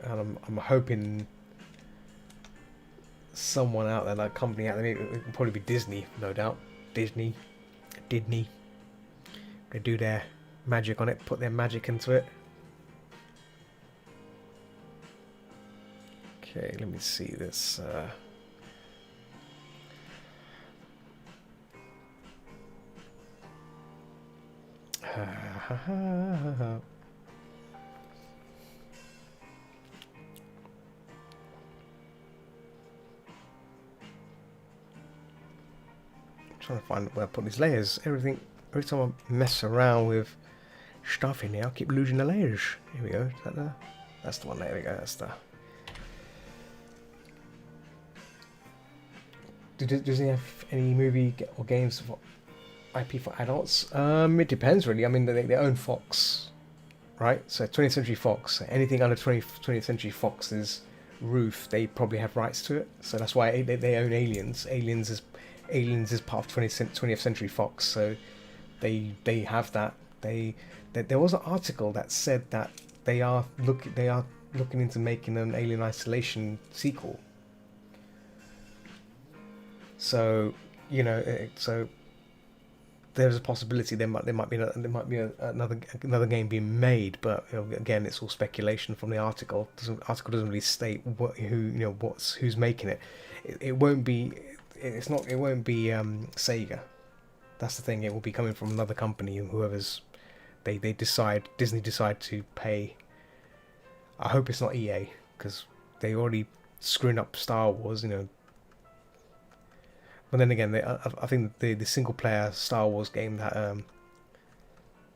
And I'm hoping someone out there, like a company out there, it would probably be Disney, no doubt. Disney, they do their magic on it, put their magic into it. Okay, let me see this. Trying to find where I put these layers. Every time I mess around with stuff in here, I keep losing the layers. Here we go. Is that that's the one. There we go. That's the. Does he have any movie or games for IP for adults? It depends really. I mean, they own Fox, right? So 20th Century Fox. Anything under 20th Century Fox's roof, they probably have rights to it. So that's why they own Aliens. Aliens is part of 20th Century Fox. So they have that. There was an article that said that they are looking into making an Alien Isolation sequel. So so there's a possibility another game being made, but again, it's all speculation from the article. Article doesn't really state who's making it. It won't be. It's not. It won't be Sega. That's the thing. It will be coming from another company. Whoever's Disney decide to pay. I hope it's not EA, because they already screwing up Star Wars. But then again, I think the single player Star Wars game that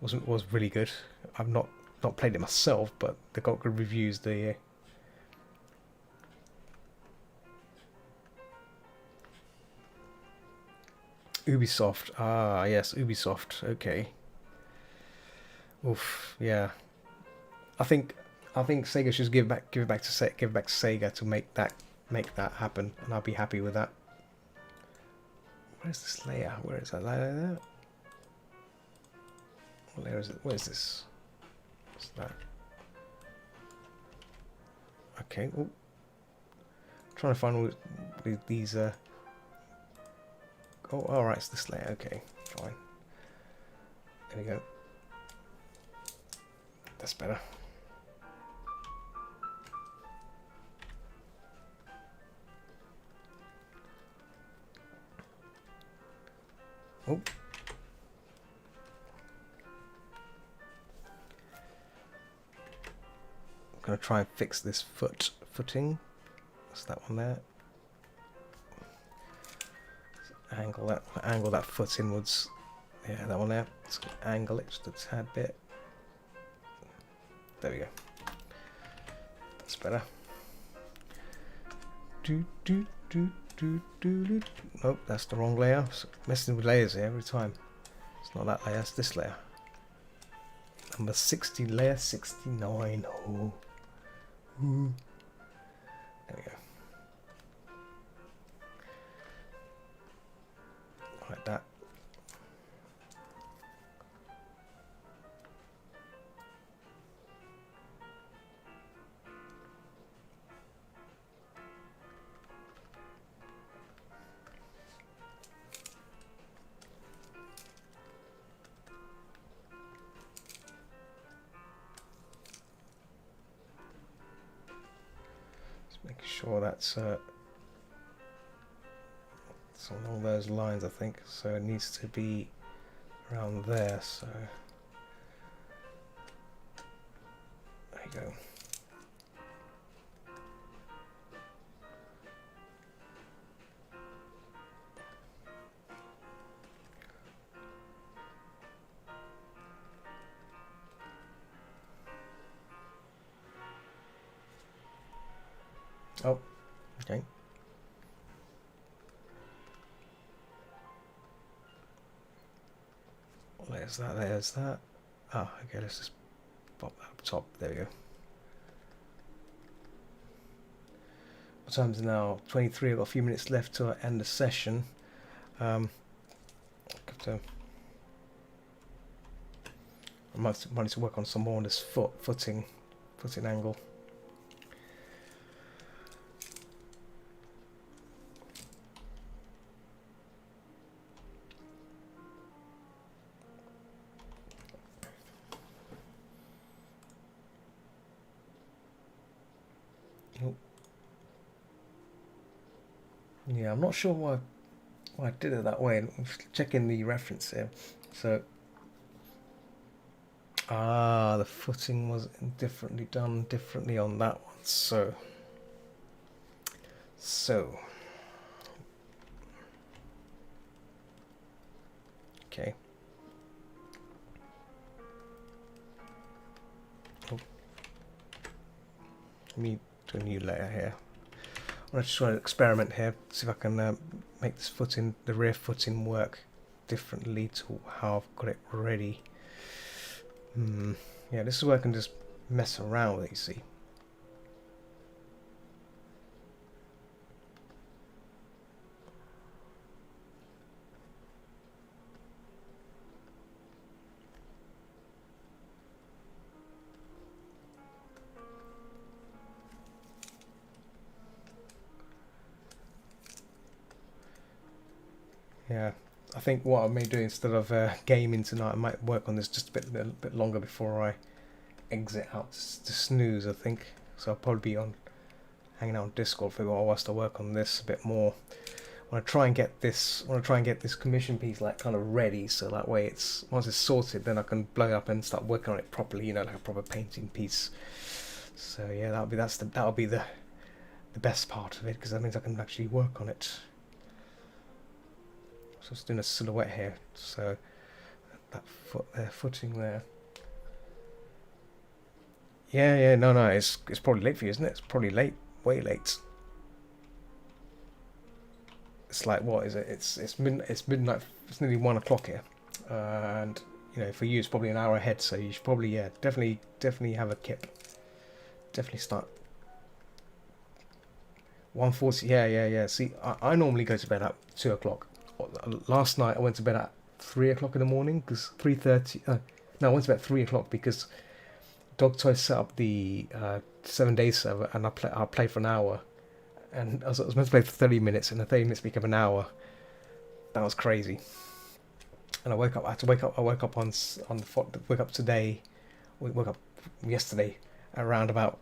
was really good. I've not played it myself, but they got good reviews. The Ubisoft. Ah, yes, Ubisoft. Okay. Oof. Yeah. I think Sega should give it back to Sega to make that happen, and I'll be happy with that. Where's this layer? Where is that layer there? What layer is it? Where is this? What's that? Okay. Oh. Trying to find all these. Oh, alright, it's this layer. Okay, fine. There we go. That's better. Oh. I'm going to try and fix this footing. What's that one there? Angle that foot inwards. Yeah, that one there. Let's angle it just a tad bit. There we go. That's better. Nope, that's the wrong layer. Messing with layers here every time. It's not that layer, it's this layer. Number 60, layer 69. Oh. Ooh. There we go. Like that. Making sure that's along those lines, I think. So it needs to be around there. So there you go. Oh, okay. There's that, there's that. Ah, okay, let's just pop that up top. There we go. What time is it now? 23. I've got a few minutes left to end the session. I might need to work on some more on this footing angle. Yeah, I'm not sure why I did it that way. I'm checking the reference here. So, the footing was done differently on that one. So, okay. Oh. Let me do a new layer here. I'm just trying to experiment here, see if I can make this the rear footing work differently to how I've got it ready. Yeah, this is where I can just mess around with it, you see. Yeah, I think what I may do instead of gaming tonight, I might work on this just a bit longer before I exit out to snooze. I think so. I'll probably be on hanging out on Discord for a while whilst I work on this a bit more. I want to try and get this. I want to try and get this commission piece like kind of ready, so that way it's once it's sorted, then I can blow it up and start working on it properly. You know, like a proper painting piece. So yeah, that'll be the best part of it, because that means I can actually work on it. So I'm just doing a silhouette here. So that foot there, footing there. Yeah, no, it's probably late for you, isn't it? It's probably late, way late. It's like, what is it? It's midnight. It's nearly 1 o'clock here, and you know, for you it's probably an hour ahead. So you should probably, yeah, definitely have a kip. Definitely start. 1:40. Yeah. See, I normally go to bed at 2 o'clock. Last night I went to bed at 3 o'clock in the morning because 3:30. No, I went to bed at 3 o'clock because Dog Toy set up the 7 day server, and I played for an hour, and I was meant to play for 30 minutes, and the 30 minutes became an hour. That was crazy. And I woke up. I had to wake up. I woke up wake up today. Woke up yesterday around about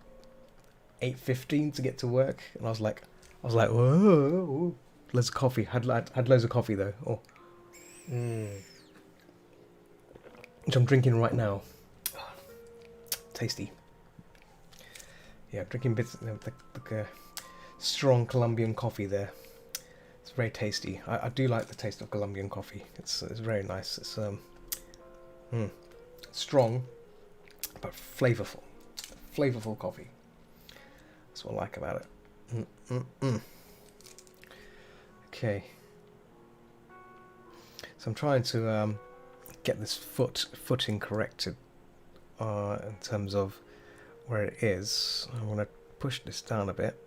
8:15 to get to work, and I was like, whoa, loads of coffee. Had loads of coffee though. Which I'm drinking right now. Tasty. Yeah, drinking bits of the strong Colombian coffee there. It's very tasty. I do like the taste of Colombian coffee. It's very nice. It's strong, but flavorful. Flavorful coffee. That's what I like about it. Okay. So I'm trying to get this footing corrected in terms of where it is. I want to push this down a bit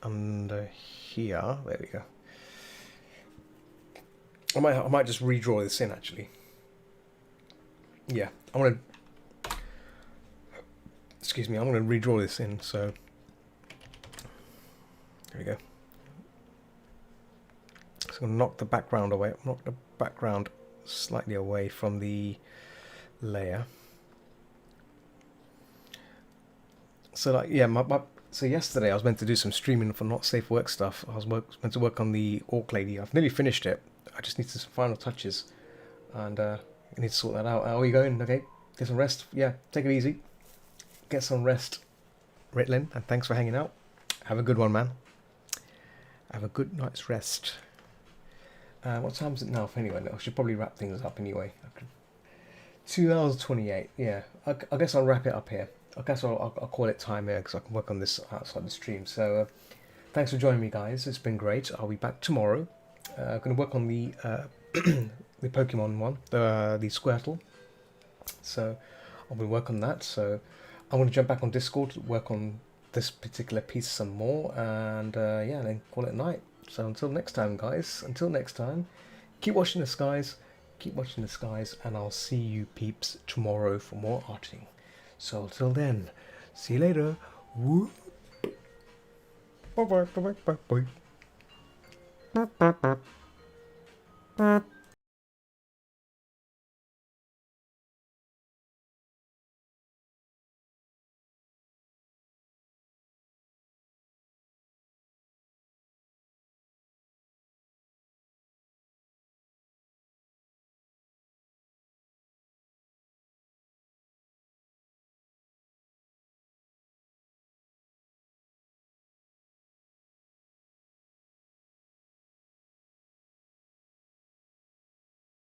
under here. There we go. I might just redraw this in actually. Yeah, I'm gonna redraw this in. So there we go. So I'm gonna knock the background away. Knock the background slightly away from the layer. So like, yeah, so yesterday I was meant to do some streaming for Not Safe Work stuff. I was meant to work on the Orc Lady. I've nearly finished it. I just need some final touches, and I need to sort that out. How are you going? Okay, get some rest. Yeah, take it easy. Get some rest, Ritlin, and thanks for hanging out. Have a good one, man. Have a good night's rest. What time is it now? Anyway, I should probably wrap things up anyway. 2 hours 28. Yeah, I guess I'll wrap it up here. I guess I'll call it time here because I can work on this outside the stream. So thanks for joining me, guys. It's been great. I'll be back tomorrow. I'm going to work on the the Pokemon one, the Squirtle. So I'll be working on that. So I'm going to jump back on Discord to work on this particular piece some more, and yeah, then call it a night. So until next time, guys. Until next time, keep watching the skies. Keep watching the skies, and I'll see you peeps tomorrow for more arting. So until then, see you later. Woo. Bye bye.